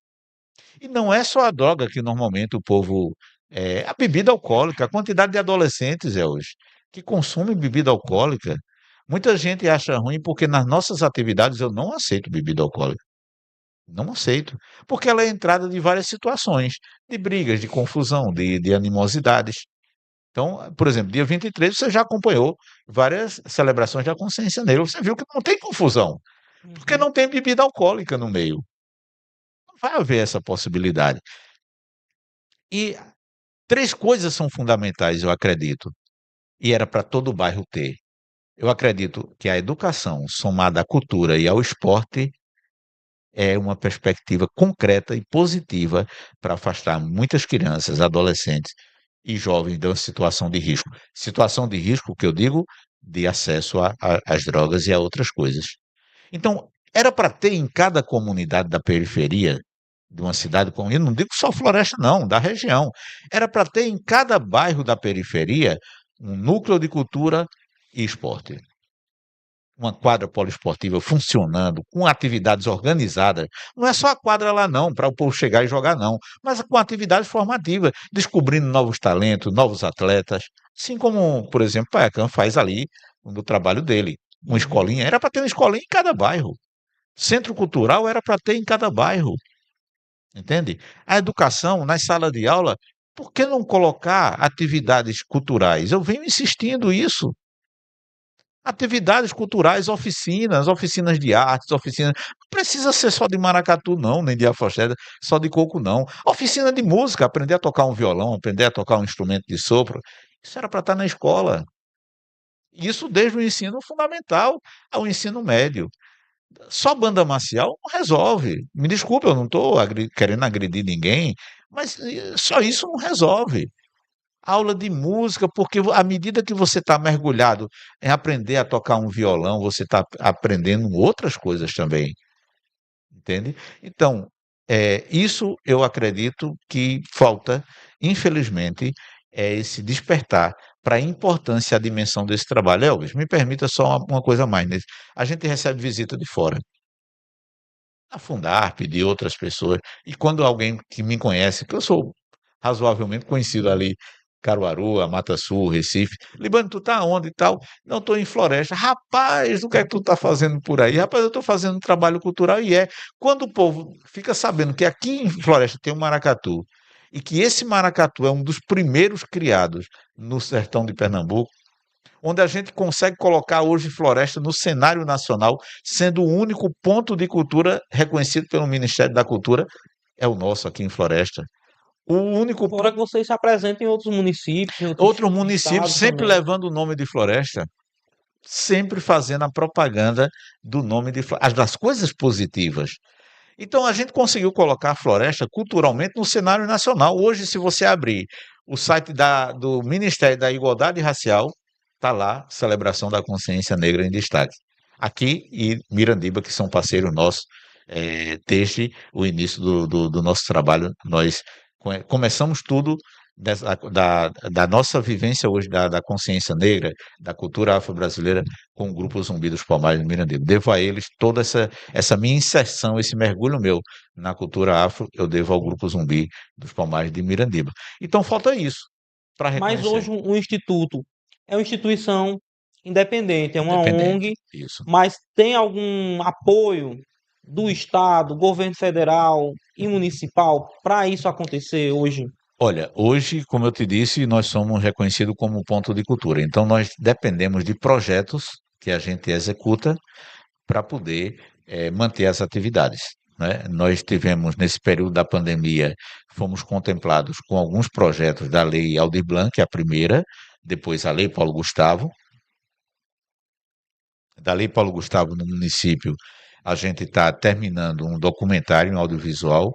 E não é só a droga que normalmente o povo. A bebida alcoólica, a quantidade de adolescentes, hoje, que consomem bebida alcoólica. Muita gente acha ruim porque nas nossas atividades eu não aceito bebida alcoólica. Não aceito. Porque ela é entrada de várias situações, de brigas, de confusão, de animosidades. Então, por exemplo, dia 23 você já acompanhou várias celebrações da consciência negra. Você viu que não tem confusão, porque não tem bebida alcoólica no meio. Não vai haver essa possibilidade. E três coisas são fundamentais, eu acredito, e era para todo o bairro ter. Eu acredito que a educação, somada à cultura e ao esporte, é uma perspectiva concreta e positiva para afastar muitas crianças, adolescentes e jovens de uma situação de risco. Situação de risco que eu digo de acesso às drogas e a outras coisas. Então, era para ter em cada comunidade da periferia de uma cidade, como eu não digo só Floresta, não, da região. Era para ter em cada bairro da periferia um núcleo de cultura e esporte. Uma quadra poliesportiva funcionando, com atividades organizadas. Não é só a quadra lá, não, para o povo chegar e jogar, não, mas com atividades formativas, descobrindo novos talentos, novos atletas. Assim como, por exemplo, o Paiacan faz ali no trabalho dele. Uma escolinha, era para ter uma escolinha em cada bairro. Centro cultural era para ter em cada bairro. Entende? A educação nas salas de aula, por que não colocar atividades culturais? Eu venho insistindo isso. Atividades culturais, oficinas de artes, oficinas. Não precisa ser só de maracatu, não, nem de afoxé, só de coco, não. Oficina de música, aprender a tocar um violão, aprender a tocar um instrumento de sopro. Isso era para estar na escola. Isso desde o ensino fundamental ao ensino médio. Só banda marcial não resolve. Me desculpe, eu não estou querendo agredir ninguém, mas só isso não resolve. Aula de música, porque à medida que você está mergulhado em aprender a tocar um violão, você está aprendendo outras coisas também, entende? Então, isso eu acredito que falta, infelizmente, é esse despertar para a importância e a dimensão desse trabalho. Elvis, me permita só uma coisa a mais. Né? A gente recebe visita de fora, da Fundarp, de outras pessoas, e quando alguém que me conhece, que eu sou razoavelmente conhecido ali, Caruaru, a Mata Sul, Recife, Libano, tu tá onde e tal? Não, estou em Floresta. Rapaz, o que é que tu tá fazendo por aí? Rapaz, eu estou fazendo um trabalho cultural e quando o povo fica sabendo que aqui em Floresta tem um maracatu, e que esse maracatu é um dos primeiros criados no sertão de Pernambuco, onde a gente consegue colocar hoje Floresta no cenário nacional, sendo o único ponto de cultura reconhecido pelo Ministério da Cultura, é o nosso aqui em Floresta. O único Fora que vocês se apresentem em outros municípios, em outro município sempre também. levando o nome de floresta, sempre fazendo a propaganda do nome de floresta, das coisas positivas. Então a gente conseguiu colocar a floresta culturalmente no cenário nacional. Hoje, se você abrir o site do Ministério da Igualdade Racial, está lá, Celebração da Consciência Negra em destaque. Aqui e Mirandiba, que são parceiros nossos, desde o início do nosso trabalho, nós começamos tudo da nossa vivência hoje, da consciência negra, da cultura afro-brasileira, com o Grupo Zumbi dos Palmares de Mirandiba. Devo a eles toda essa minha inserção, esse mergulho meu na cultura afro, eu devo ao Grupo Zumbi dos Palmares de Mirandiba. Então falta isso para reconhecer. Mas hoje o Instituto é uma instituição independente, é uma Independente, ONG, isso. mas tem algum apoio do Estado, governo federal e municipal para isso acontecer hoje? Olha, hoje, como eu te disse, nós somos reconhecidos como ponto de cultura. Então, nós dependemos de projetos que a gente executa para poder manter as atividades, né? Nós tivemos, nesse período da pandemia, fomos contemplados com alguns projetos da Lei Aldir Blanc, a primeira, depois a Lei Paulo Gustavo. Da Lei Paulo Gustavo no município, a gente está terminando um documentário em audiovisual,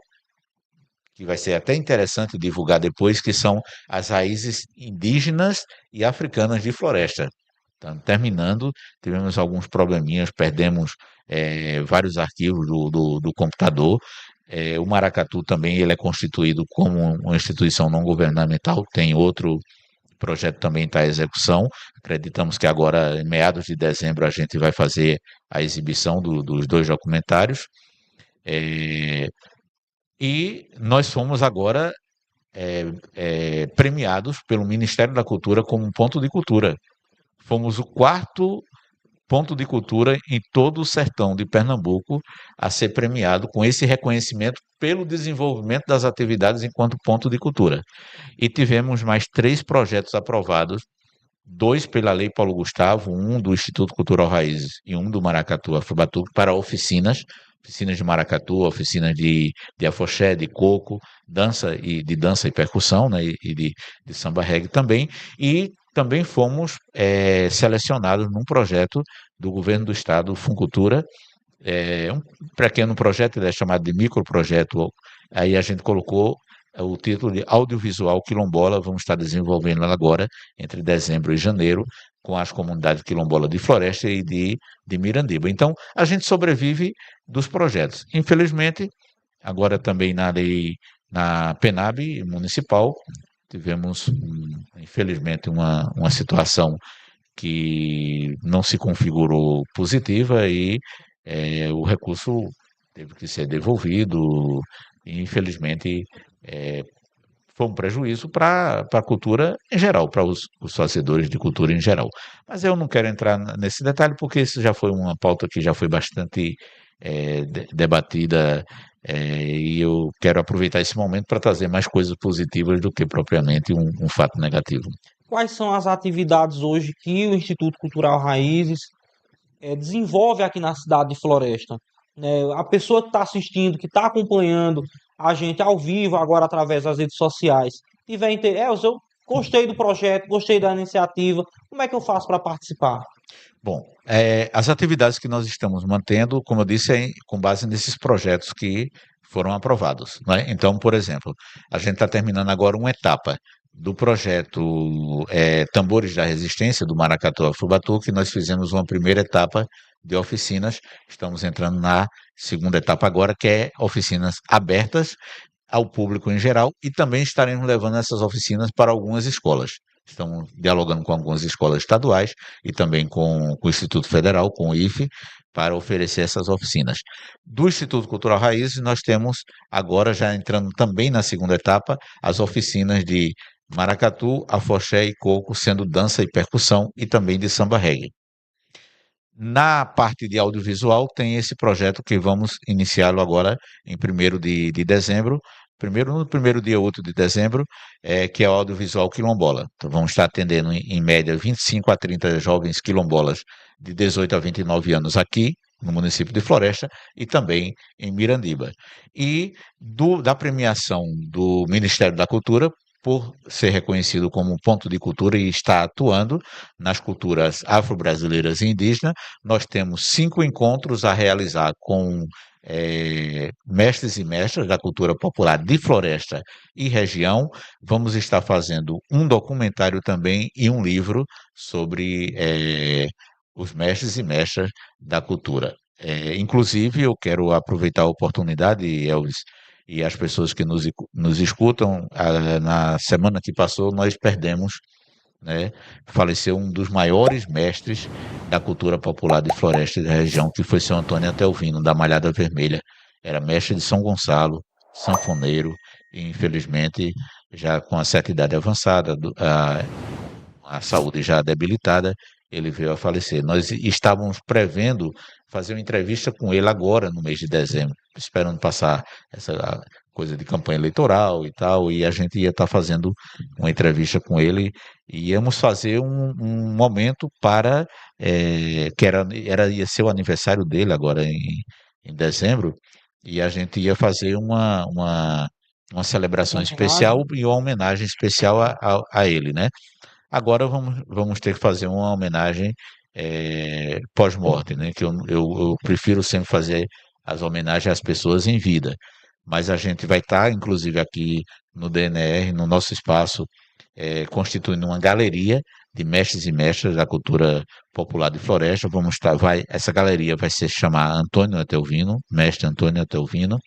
que vai ser até interessante divulgar depois, que são as raízes indígenas e africanas de floresta. Estamos terminando, tivemos alguns probleminhas, perdemos vários arquivos do computador. O Maracatu também ele é constituído como uma instituição não governamental, tem outro projeto também está em execução. Acreditamos que agora, em meados de dezembro, a gente vai fazer a exibição dos 2 documentários. E nós fomos agora premiados pelo Ministério da Cultura como um ponto de cultura. Fomos o 4º ponto de cultura em todo o sertão de Pernambuco a ser premiado com esse reconhecimento pelo desenvolvimento das atividades enquanto ponto de cultura. E tivemos mais 3 projetos aprovados, 2 pela Lei Paulo Gustavo, um do Instituto Cultural Raízes e um do Maracatu Afro-Batuque, para oficinas de maracatu, oficinas de afoxé, de coco, dança e percussão, né, e de samba reggae também, e também fomos selecionados num projeto do governo do estado, Funcultura, um pequeno projeto, ele é chamado de microprojeto, aí a gente colocou o título de Audiovisual Quilombola, vamos estar desenvolvendo ela agora, entre dezembro e janeiro, com as comunidades quilombola de Floresta e de Mirandiba. Então, a gente sobrevive dos projetos. Infelizmente, agora também na PENAB municipal, tivemos, infelizmente, uma situação que não se configurou positiva e o recurso teve que ser devolvido. E, infelizmente, foi um prejuízo para a cultura em geral, para os fazedores de cultura em geral. Mas eu não quero entrar nesse detalhe, porque isso já foi uma pauta que já foi bastante debatida, e eu quero aproveitar esse momento para trazer mais coisas positivas do que propriamente um fato negativo. Quais são as atividades hoje que o Instituto Cultural Raízes desenvolve aqui na cidade de Floresta? A pessoa que está assistindo, que está acompanhando a gente ao vivo agora através das redes sociais, e vai entender, eu gostei do projeto, gostei da iniciativa, como é que eu faço para participar? Bom, as atividades que nós estamos mantendo, como eu disse, é com base nesses projetos que foram aprovados, né? Então, por exemplo, a gente está terminando agora uma etapa do projeto Tambores da Resistência, do Maracatu Afro-Batuque, que nós fizemos uma primeira etapa de oficinas, estamos entrando na segunda etapa agora, que é oficinas abertas ao público em geral, e também estaremos levando essas oficinas para algumas escolas. Estamos dialogando com algumas escolas estaduais e também com o Instituto Federal, com o IFE, para oferecer essas oficinas. Do Instituto Cultural Raízes, nós temos agora, já entrando também na segunda etapa, as oficinas de maracatu, afoxé e coco, sendo dança e percussão, e também de samba reggae. Na parte de audiovisual, tem esse projeto que vamos iniciá-lo agora em 1º de dezembro, no primeiro dia 8 de dezembro, que é o audiovisual quilombola. Então, vamos estar atendendo, em média, 25 a 30 jovens quilombolas de 18 a 29 anos aqui no município de Floresta e também em Mirandiba. E da premiação do Ministério da Cultura, por ser reconhecido como um ponto de cultura e estar atuando nas culturas afro-brasileiras e indígenas, nós temos 5 encontros a realizar com mestres e mestras da cultura popular de Floresta e região. Vamos estar fazendo um documentário também e um livro sobre os mestres e mestras da cultura. Inclusive, eu quero aproveitar a oportunidade, Elvis, e as pessoas que nos escutam, na semana que passou, nós perdemos, né? Faleceu um dos maiores mestres da cultura popular de Floresta e da região, que foi seu Antônio Atelvino, da Malhada Vermelha. Era mestre de São Gonçalo, sanfoneiro, e infelizmente, já com a certa idade avançada, a saúde já debilitada, ele veio a falecer. Nós estávamos prevendo fazer uma entrevista com ele agora, no mês de dezembro, esperando passar essa coisa de campanha eleitoral e tal, e a gente ia estar fazendo uma entrevista com ele, e íamos fazer um momento para, que ia ser o aniversário dele agora em dezembro, e a gente ia fazer uma celebração especial e uma homenagem especial a ele, né? Agora vamos ter que fazer uma homenagem pós-morte, né? Que eu prefiro sempre fazer as homenagens às pessoas em vida. Mas a gente vai estar, inclusive, aqui no DNR, no nosso espaço, constituindo uma galeria de mestres e mestras da cultura popular de Floresta. Essa galeria vai se chamar Antônio Atelvino, mestre Antônio Atelvino.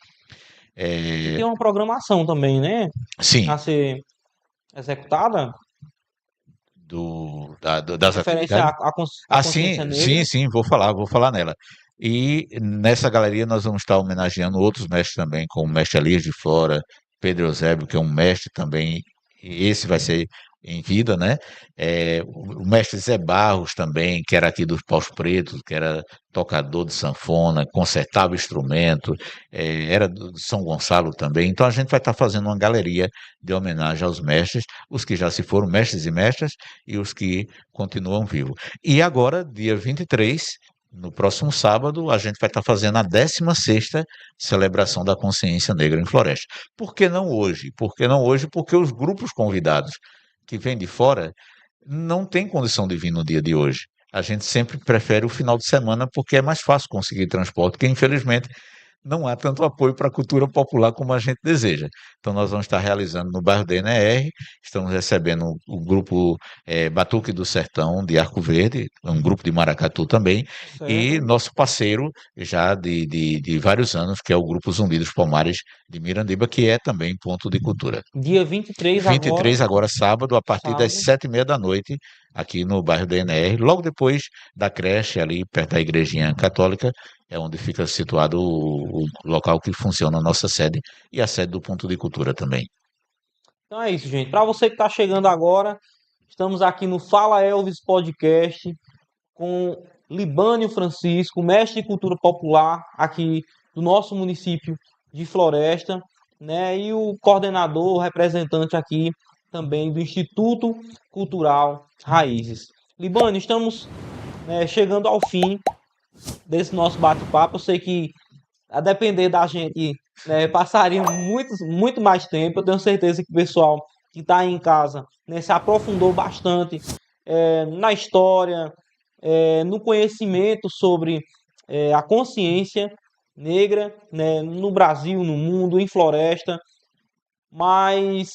Tem uma programação também, né? Sim. A ser executada. Das atividades. Sim, sim, vou falar nela. E nessa galeria nós vamos estar homenageando outros mestres também, como o mestre Elias de Flora, Pedro Eusébio, que é um mestre também, e esse vai ser em vida, né? O mestre Zé Barros também, que era aqui dos Paus Pretos, que era tocador de sanfona, consertava instrumento, era de São Gonçalo também. Então a gente vai estar fazendo uma galeria de homenagem aos mestres, os que já se foram mestres e mestras e os que continuam vivos. E agora, dia 23, no próximo sábado, a gente vai estar fazendo a 16ª celebração da consciência negra em Floresta. Por que não hoje? Porque os grupos convidados que vêm de fora não têm condição de vir no dia de hoje. A gente sempre prefere o final de semana porque é mais fácil conseguir transporte, porque infelizmente não há tanto apoio para a cultura popular como a gente deseja. Então nós vamos estar realizando no bairro DNR, estamos recebendo o grupo Batuque do Sertão de Arco Verde, um grupo de maracatu também, certo. E nosso parceiro já de vários anos, que é o grupo Zumbi dos Palmares de Mirandiba, que é também ponto de cultura. Dia 23 agora sábado, a partir das 7h30 da noite, aqui no bairro DNR, logo depois da creche, ali perto da igrejinha católica, é onde fica situado o local que funciona a nossa sede e a sede do Ponto de Cultura também. Então é isso, gente. Para você que está chegando agora, estamos aqui no Fala Elvis Podcast com Libânio Francisco, mestre de cultura popular aqui do nosso município de Floresta, né? E o coordenador, representante aqui também do Instituto Cultural Raízes. Libânio, estamos chegando ao fim desse nosso bate-papo. Eu sei que, a depender da gente, passaria muito mais tempo. Eu tenho certeza que o pessoal que está aí em casa se aprofundou bastante na história, no conhecimento sobre a consciência negra, no Brasil, no mundo, em Floresta. Mas,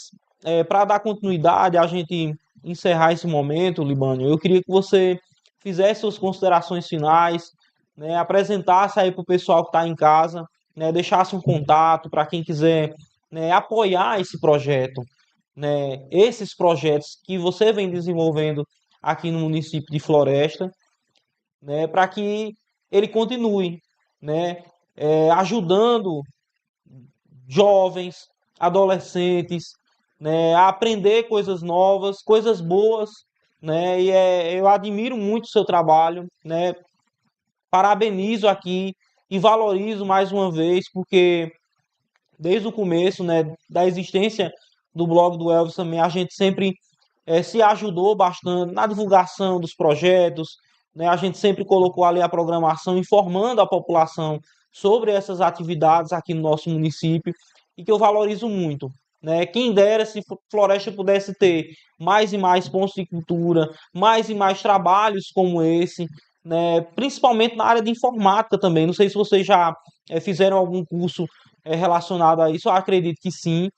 para dar continuidade, a gente encerrar esse momento, Libânio, eu queria que você fizesse suas considerações finais, apresentasse aí para o pessoal que está em casa, deixasse um contato para quem quiser apoiar esse projeto, esses projetos que você vem desenvolvendo aqui no município de Floresta, para que ele continue ajudando jovens, adolescentes, a aprender coisas novas, coisas boas, e eu admiro muito o seu trabalho, parabenizo aqui e valorizo mais uma vez, porque desde o começo da existência do blog do Elvis também, a gente sempre se ajudou bastante na divulgação dos projetos, né? A gente sempre colocou ali a programação informando a população sobre essas atividades aqui no nosso município e que eu valorizo muito, né? Quem dera se Floresta pudesse ter mais e mais pontos de cultura, mais e mais trabalhos como esse, né? Principalmente na área de informática também. Não sei se vocês já fizeram algum curso relacionado a isso, eu acredito que sim.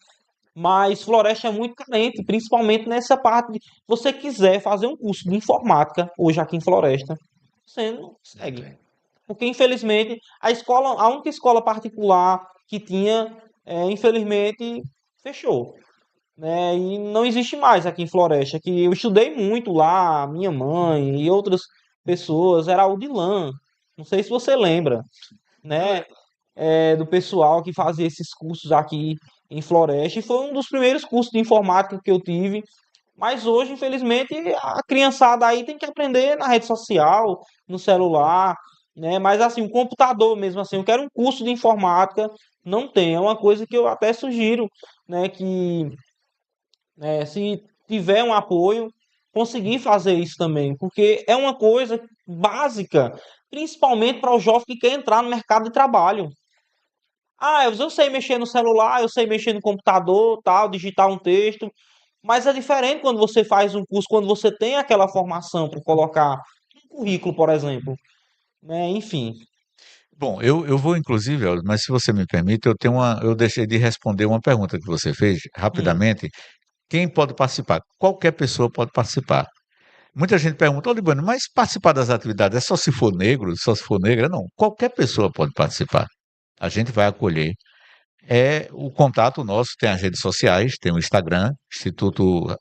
Mas Floresta é muito carente, principalmente nessa parte de você quiser fazer um curso de informática hoje aqui em Floresta, você não consegue. Porque, infelizmente, a única escola particular que tinha, infelizmente, fechou. Né? E não existe mais aqui em Floresta. Que eu estudei muito lá, minha mãe e outras pessoas, era a Udilan. Não sei se você lembra, né? Do pessoal que fazia esses cursos aqui em Floresta. E foi um dos primeiros cursos de informática que eu tive. Mas hoje, infelizmente, a criançada aí tem que aprender na rede social, no celular, né? Mas assim, o computador mesmo assim, eu quero um curso de informática, não tem. É uma coisa que eu até sugiro, né, que se tiver um apoio, conseguir fazer isso também, porque é uma coisa básica, principalmente para o jovem que quer entrar no mercado de trabalho. Ah, eu sei mexer no celular, eu sei mexer no computador, tal, digitar um texto, mas é diferente quando você faz um curso, quando você tem aquela formação para colocar no currículo, por exemplo, né? Enfim. Bom, eu vou inclusive, Elvis, mas se você me permite, eu deixei de responder uma pergunta que você fez Hum, rapidamente. Quem pode participar? Qualquer pessoa pode participar. Muita gente pergunta, ô Libânio, mas participar das atividades é só se for negro, só se for negra? Não, qualquer pessoa pode participar. A gente vai acolher. É o contato nosso, tem as redes sociais, tem o Instagram, Instituto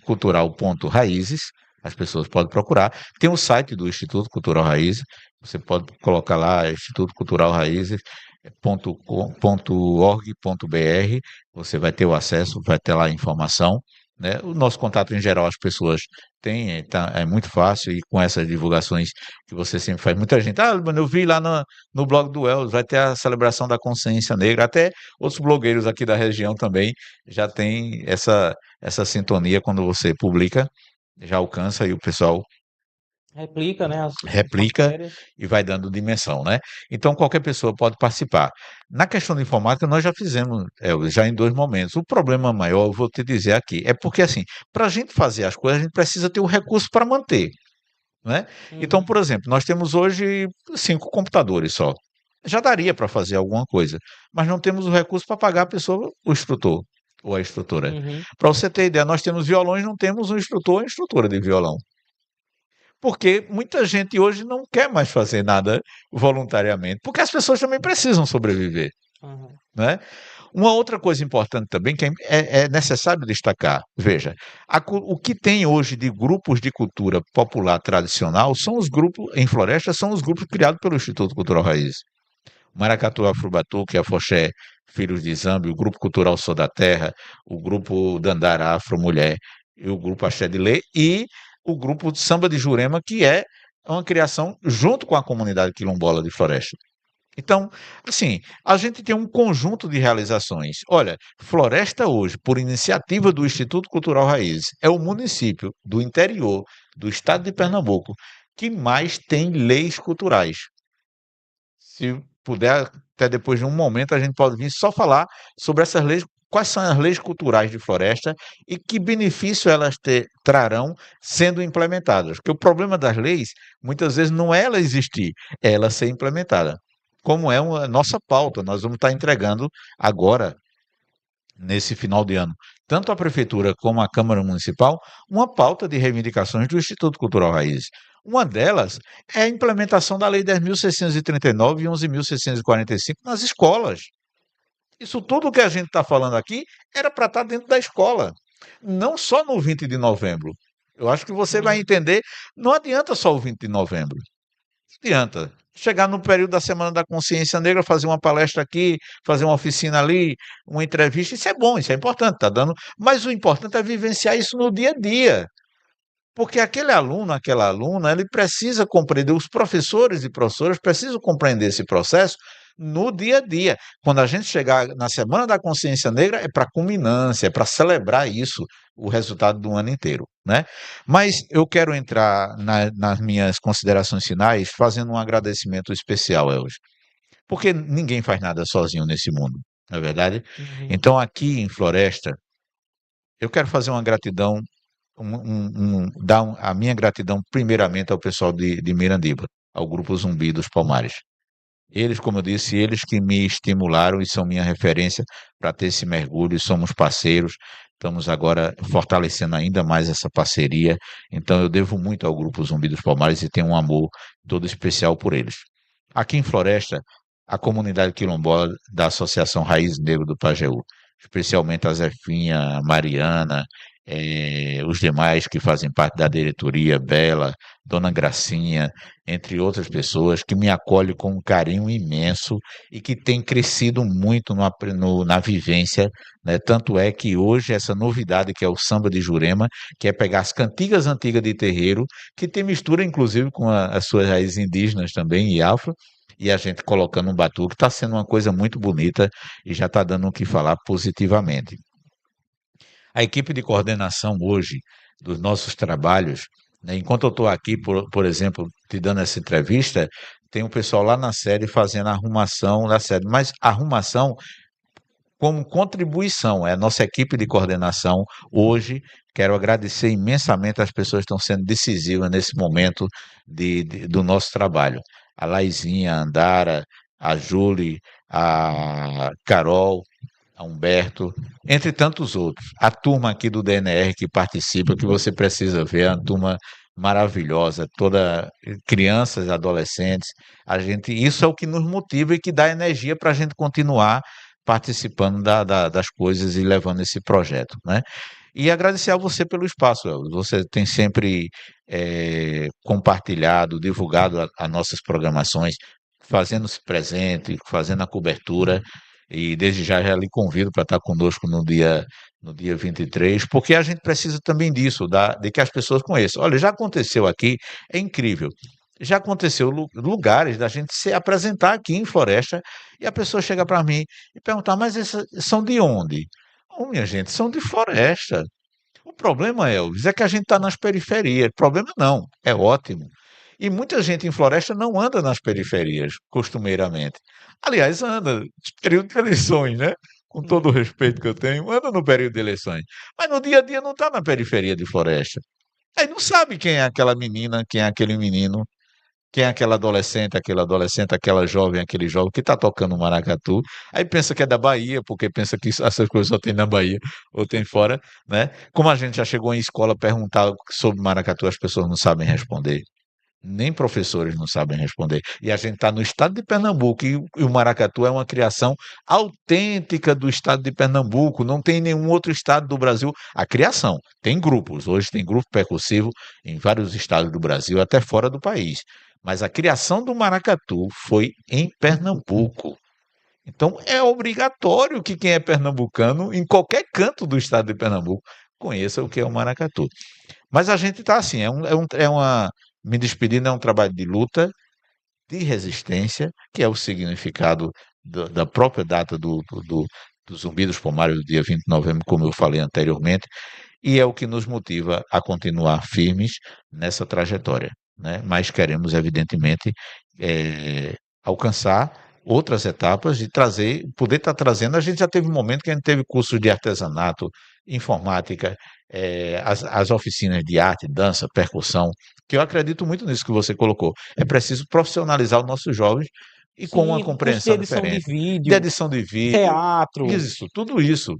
Cultural Ponto Raízes, as pessoas podem procurar. Tem o site do Instituto Cultural Raízes, você pode colocar lá, Instituto Cultural Raízes, .org.br, você vai ter o acesso, vai ter lá a informação, né? O nosso contato em geral as pessoas têm, é muito fácil, e com essas divulgações que você sempre faz, muita gente, mano, eu vi lá no blog do Elvis, vai ter a celebração da consciência negra, até outros blogueiros aqui da região também já tem essa sintonia quando você publica, já alcança e o pessoal replica, né, as replica matérias. e vai dando dimensão, né? Então qualquer pessoa pode participar. Na questão de informática nós já fizemos, já em 2 momentos. O problema maior, eu vou te dizer aqui, é porque assim, para a gente fazer as coisas, a gente precisa ter o recurso para manter, né? Então, Uhum, por exemplo, nós temos hoje 5 computadores só. Já daria para fazer alguma coisa, mas não temos o recurso para pagar a pessoa, o instrutor ou a instrutora. uhum, Para você ter ideia, nós temos violões, não temos um instrutor ou instrutora de violão. Porque muita gente hoje não quer mais fazer nada voluntariamente, porque as pessoas também precisam sobreviver, uhum. né? Uma outra coisa importante também que é necessário destacar, veja, o que tem hoje de grupos de cultura popular tradicional são os grupos, em floresta, são os grupos criados pelo Instituto Cultural Raiz. Maracatu Afro-Batuque, Afoxé, Filhos de Zambi, o Grupo Cultural Sou da Terra, o Grupo Dandara Afro Mulher, e o Grupo Axé de Lê e o Grupo Samba de Jurema, que é uma criação junto com a comunidade quilombola de Floresta. Então, assim, a gente tem um conjunto de realizações. Olha, Floresta hoje, por iniciativa do Instituto Cultural Raiz, é o município do interior do estado de Pernambuco que mais tem leis culturais. Se puder, até depois de um momento, a gente pode vir só falar sobre essas leis, quais são as leis culturais de floresta e que benefício elas trarão sendo implementadas. Porque o problema das leis, muitas vezes, não é ela existir, é ela ser implementada. Como é a nossa pauta, nós vamos estar entregando agora, nesse final de ano, tanto a Prefeitura como a Câmara Municipal, uma pauta de reivindicações do Instituto Cultural Raiz. Uma delas é a implementação da Lei 10.639 e 11.645 nas escolas. Isso tudo que a gente está falando aqui era para estar dentro da escola, não só no 20 de novembro. Eu acho que você vai Uhum. entender, não adianta só o 20 de novembro. Não adianta. Chegar no período da Semana da Consciência Negra, fazer uma palestra aqui, fazer uma oficina ali, uma entrevista, isso é bom, isso é importante, tá dando. Mas o importante é vivenciar isso no dia a dia. Porque aquele aluno, aquela aluna, ele precisa compreender, os professores e professoras precisam compreender esse processo no dia a dia. Quando a gente chegar na Semana da Consciência Negra, é para culminância, é para celebrar isso, o resultado do ano inteiro, né? Mas eu quero entrar nas minhas considerações finais fazendo um agradecimento especial, Elvis, porque ninguém faz nada sozinho nesse mundo, não é verdade? Então, aqui em Floresta, eu quero fazer uma gratidão, a minha gratidão primeiramente ao pessoal de Mirandiba, ao Grupo Zumbi dos Palmares. Eles, como eu disse, eles que me estimularam e são minha referência para ter esse mergulho, somos parceiros, estamos agora fortalecendo ainda mais essa parceria, então eu devo muito ao Grupo Zumbi dos Palmares e tenho um amor todo especial por eles. Aqui em Floresta, a comunidade quilombola da Associação Raiz Negro do Pajeú, especialmente a Zefinha, a Mariana, os demais que fazem parte da diretoria, Bela, Dona Gracinha, entre outras pessoas, que me acolhem com um carinho imenso e que tem crescido muito na vivência, né? Tanto é que hoje essa novidade que é o samba de Jurema, que é pegar as cantigas antigas de terreiro, que tem mistura inclusive com as suas raízes indígenas também e afro, e a gente colocando um batuque, está sendo uma coisa muito bonita e já está dando o que falar positivamente. A equipe de coordenação hoje dos nossos trabalhos, né, enquanto eu estou aqui, por exemplo, te dando essa entrevista, tem um pessoal lá na sede fazendo a arrumação da sede, mas a arrumação como contribuição, é a nossa equipe de coordenação hoje. Quero agradecer imensamente às pessoas que estão sendo decisivas nesse momento do nosso trabalho. A Laizinha, a Andara, a Júlia, a Carol, a Humberto, entre tantos outros. A turma aqui do DNR que participa, que você precisa ver, é uma turma maravilhosa, toda crianças, adolescentes. Isso é o que nos motiva e que dá energia para a gente continuar participando das coisas e levando esse projeto, né? E agradecer a você pelo espaço, Elvis. Você tem sempre compartilhado, divulgado as nossas programações, fazendo-se presente, fazendo a cobertura, e desde já lhe convido para estar conosco no dia 23, porque a gente precisa também disso, de que as pessoas conheçam. Olha, já aconteceu aqui, é incrível, já aconteceu lugares da gente se apresentar aqui em Floresta e a pessoa chega para mim e perguntar, mas esses são de onde? Oh, minha gente, são de Floresta. O problema, Elvis, é que a gente está nas periferias. Problema não, é ótimo. E muita gente em Floresta não anda nas periferias, costumeiramente. Aliás, anda no período de eleições, né? Com todo o respeito que eu tenho, anda no período de eleições. Mas no dia a dia não está na periferia de Floresta. Aí não sabe quem é aquela menina, quem é aquele menino, quem é aquela adolescente, aquela jovem, aquele jovem que está tocando maracatu. Aí pensa que é da Bahia, porque pensa que essas coisas só tem na Bahia ou tem fora, né? Como a gente já chegou em escola perguntar sobre maracatu, as pessoas não sabem responder. Nem professores não sabem responder. E a gente está no estado de Pernambuco e o maracatu é uma criação autêntica do estado de Pernambuco. Não tem nenhum outro estado do Brasil. A criação. Tem grupos. Hoje tem grupo percussivo em vários estados do Brasil, até fora do país. Mas a criação do maracatu foi em Pernambuco. Então é obrigatório que quem é pernambucano, em qualquer canto do estado de Pernambuco, conheça o que é o maracatu. Mas a gente está assim, me despedindo é um trabalho de luta, de resistência, que é o significado da própria data do Zumbi dos Palmares, do dia 20 de novembro, como eu falei anteriormente, e é o que nos motiva a continuar firmes nessa trajetória, né? Mas queremos, evidentemente, alcançar outras etapas de poder estar trazendo. A gente já teve um momento que a gente teve cursos de artesanato, informática, as oficinas de arte, dança, percussão, que eu acredito muito nisso que você colocou. É preciso profissionalizar os nossos jovens e com uma compreensão diferente. De edição de vídeo, teatro. Isso, tudo isso.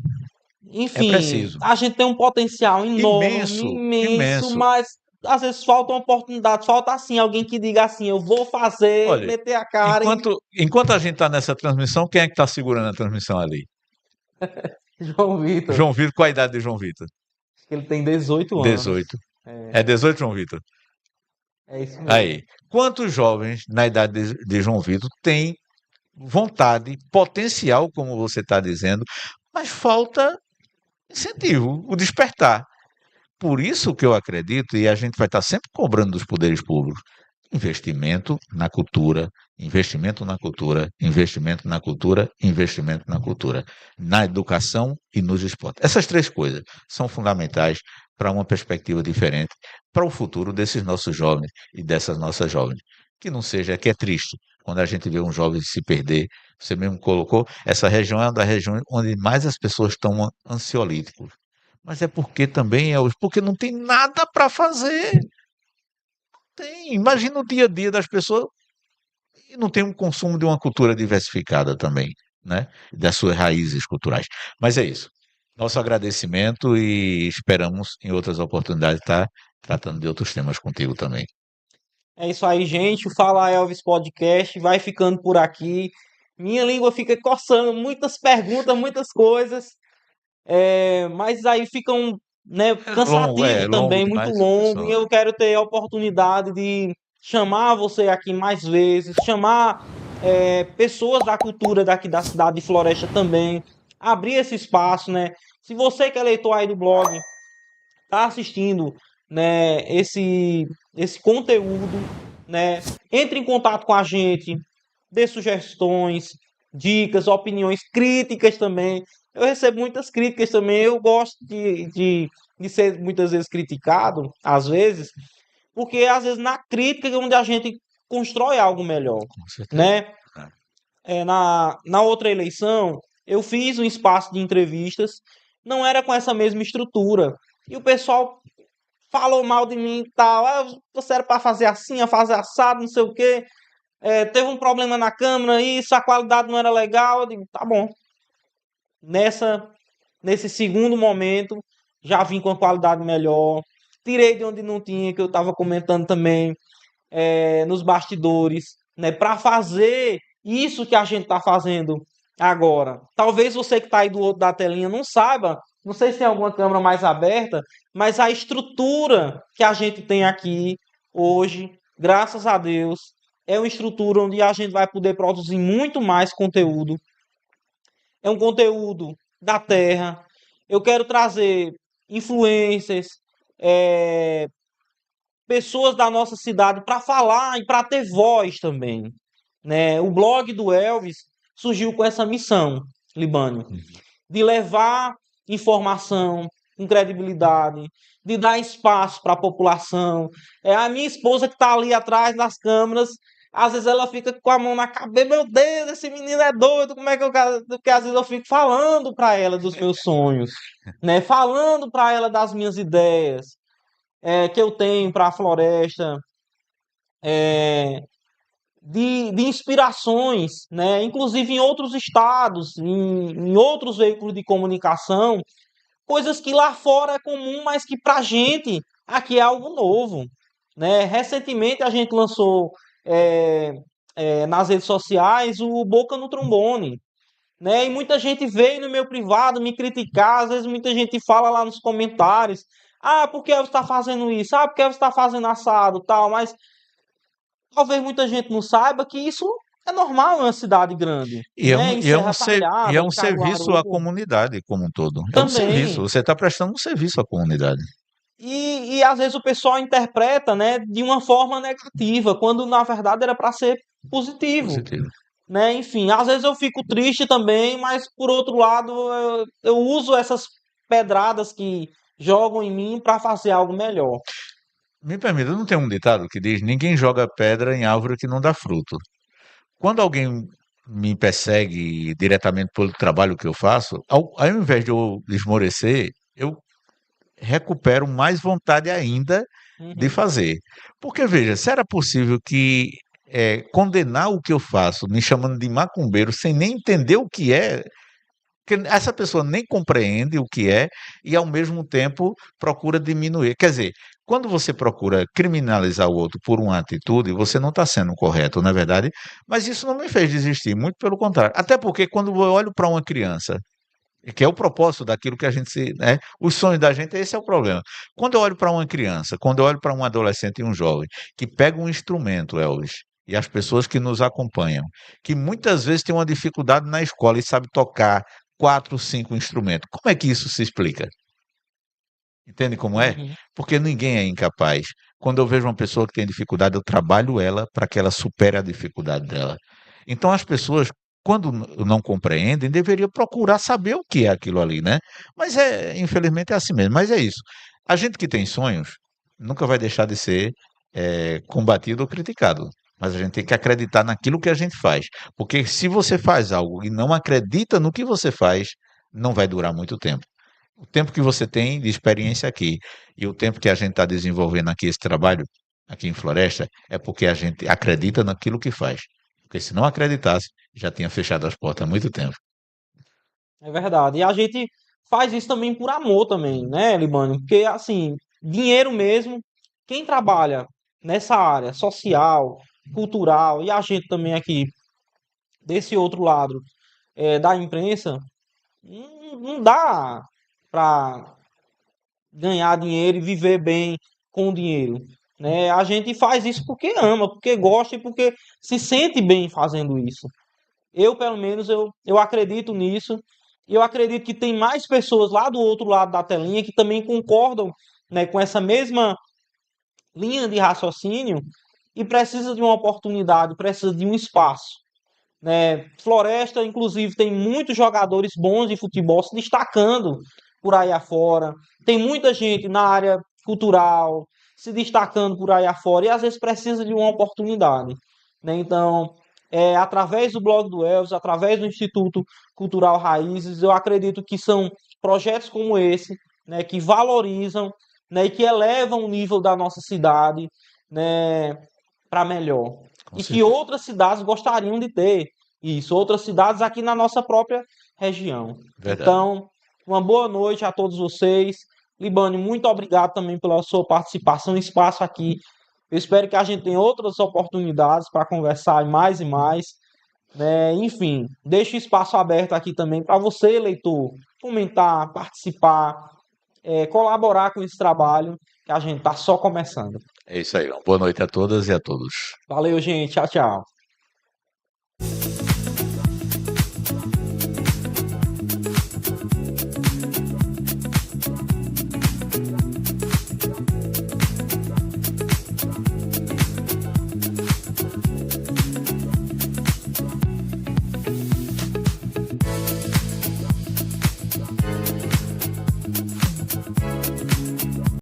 Enfim, é preciso. A gente tem um potencial enorme, imenso, mas às vezes falta uma oportunidade, falta assim, alguém que diga assim, eu vou fazer, olha, meter a cara. Enquanto a gente está nessa transmissão, quem é que está segurando a transmissão ali? João Vitor. João Vitor, qual a idade de João Vitor? Acho que ele tem 18 anos. 18. É 18, João Vitor? É isso mesmo. Aí, quantos jovens na idade de João Vitor têm vontade, potencial, como você está dizendo, mas falta incentivo, o despertar. Por isso que eu acredito, e a gente vai estar sempre cobrando dos poderes públicos, investimento na cultura, Investimento na cultura, investimento na cultura, investimento na cultura, na educação e nos esportes. Essas três coisas são fundamentais para uma perspectiva diferente para o futuro desses nossos jovens e dessas nossas jovens. Que não seja, que é triste, quando a gente vê um jovem se perder. Você mesmo colocou, essa região é uma das regiões onde mais as pessoas estão ansiolíticos. Mas é porque também porque não tem nada para fazer. Tem. Imagina o dia a dia das pessoas e não tem um consumo de uma cultura diversificada também, né? Das suas raízes culturais. Mas é isso. Nosso agradecimento e esperamos em outras oportunidades estar tratando de outros temas contigo também. É isso aí, gente. O Fala Elvis Podcast vai ficando por aqui. Minha língua fica coçando, muitas perguntas, muitas coisas. Mas aí ficam, né, cansativo também, muito longo. E eu quero ter a oportunidade de chamar você aqui mais vezes, chamar pessoas da cultura daqui da cidade de Floresta também, abrir esse espaço, né? Se você que é leitor aí do blog, tá assistindo, né, esse conteúdo, né, entre em contato com a gente, dê sugestões, dicas, opiniões, críticas também. Eu recebo muitas críticas também. Eu gosto de ser muitas vezes criticado, às vezes, porque às vezes na crítica é onde a gente constrói algo melhor, né? Na outra eleição, eu fiz um espaço de entrevistas, não era com essa mesma estrutura. E o pessoal falou mal de mim e tal. Você era para fazer assim, a fazer assado, não sei o quê. Teve um problema na câmera, isso, a qualidade não era legal. Eu digo, tá bom. Nesse segundo momento, já vim com a qualidade melhor. Tirei de onde não tinha, que eu estava comentando também nos bastidores, né, para fazer isso que a gente está fazendo agora. Talvez você que está aí do outro da telinha não saiba, não sei se tem alguma câmera mais aberta, mas a estrutura que a gente tem aqui hoje, graças a Deus, é uma estrutura onde a gente vai poder produzir muito mais conteúdo. É um conteúdo da terra. Eu quero trazer influencers, pessoas da nossa cidade para falar e para ter voz também, né? O blog do Elvis surgiu com essa missão, Libânio, de levar informação com credibilidade, de dar espaço para a população. A minha esposa que está ali atrás das câmeras, às vezes ela fica com a mão na cabeça, meu Deus, esse menino é doido, como é que porque às vezes eu fico falando para ela dos meus sonhos, né? Falando para ela das minhas ideias que eu tenho para a floresta, de inspirações, né? Inclusive em outros estados, em outros veículos de comunicação, coisas que lá fora é comum, mas que para a gente aqui é algo novo, né? Recentemente a gente lançou nas redes sociais o Boca no Trombone, né? E muita gente veio no meu privado me criticar, às vezes muita gente fala lá nos comentários, por que você está fazendo isso? Por que você está fazendo assado, tal, mas talvez muita gente não saiba que isso é normal em uma cidade grande. E é um serviço à comunidade como um todo. É um serviço, você está prestando um serviço à comunidade. E às vezes o pessoal interpreta, né, de uma forma negativa, quando na verdade era para ser positivo. Né? Enfim, às vezes eu fico triste também, mas por outro lado eu uso essas pedradas que jogam em mim para fazer algo melhor. Me permita, não tem um ditado que diz: ninguém joga pedra em árvore que não dá fruto. Quando alguém me persegue diretamente pelo trabalho que eu faço, ao invés de eu esmorecer, eu recupero mais vontade ainda de fazer. Porque, veja, se era possível que condenar o que eu faço, me chamando de macumbeiro, sem nem entender o que é, que essa pessoa nem compreende o que é e, ao mesmo tempo, procura diminuir. Quer dizer, quando você procura criminalizar o outro por uma atitude, você não está sendo correto, não é verdade? Mas isso não me fez desistir, muito pelo contrário. Até porque quando eu olho para uma criança, que é o propósito daquilo que a gente os sonhos da gente, esse é o problema. Quando eu olho para uma criança, quando eu olho para um adolescente e um jovem que pega um instrumento, Elvis, e as pessoas que nos acompanham, que muitas vezes têm uma dificuldade na escola e sabe tocar 4, 5 instrumentos, como é que isso se explica? Entende como é? Porque ninguém é incapaz. Quando eu vejo uma pessoa que tem dificuldade, eu trabalho ela para que ela supere a dificuldade dela. Então, as pessoas, quando não compreendem, deveriam procurar saber o que é aquilo ali, né? Mas, infelizmente, é assim mesmo. Mas é isso. A gente que tem sonhos nunca vai deixar de ser combatido ou criticado. Mas a gente tem que acreditar naquilo que a gente faz. Porque se você faz algo e não acredita no que você faz, não vai durar muito tempo. O tempo que você tem de experiência aqui e o tempo que a gente está desenvolvendo aqui esse trabalho, aqui em Floresta, é porque a gente acredita naquilo que faz. Porque se não acreditasse, já tinha fechado as portas há muito tempo. É verdade. E a gente faz isso também por amor também, né, Libânio? Porque, assim, dinheiro mesmo, quem trabalha nessa área social, cultural, e a gente também aqui, desse outro lado, da imprensa, não dá para ganhar dinheiro e viver bem com o dinheiro, né? A gente faz isso porque ama, porque gosta e porque se sente bem fazendo isso. Eu, pelo menos, eu acredito nisso. E eu acredito que tem mais pessoas lá do outro lado da telinha que também concordam, né, com essa mesma linha de raciocínio e precisa de uma oportunidade, precisa de um espaço, né? Floresta, inclusive, tem muitos jogadores bons de futebol se destacando por aí afora. Tem muita gente na área cultural se destacando por aí afora e às vezes precisa de uma oportunidade, né? Então, através do blog do Elvis, através do Instituto Cultural Raízes, eu acredito que são projetos como esse, né, que valorizam, né, e que elevam o nível da nossa cidade, né, para melhor. Com E que certeza. outras cidades gostariam de ter isso, outras cidades aqui na nossa própria região. Verdade. Então, uma boa noite a todos vocês. Libânio, muito obrigado também pela sua participação e espaço aqui. Eu espero que a gente tenha outras oportunidades para conversar mais e mais, né? Enfim, deixo o espaço aberto aqui também para você, leitor, comentar, participar, colaborar com esse trabalho que a gente está só começando. É isso aí. Boa noite a todas e a todos. Valeu, gente. Tchau, tchau.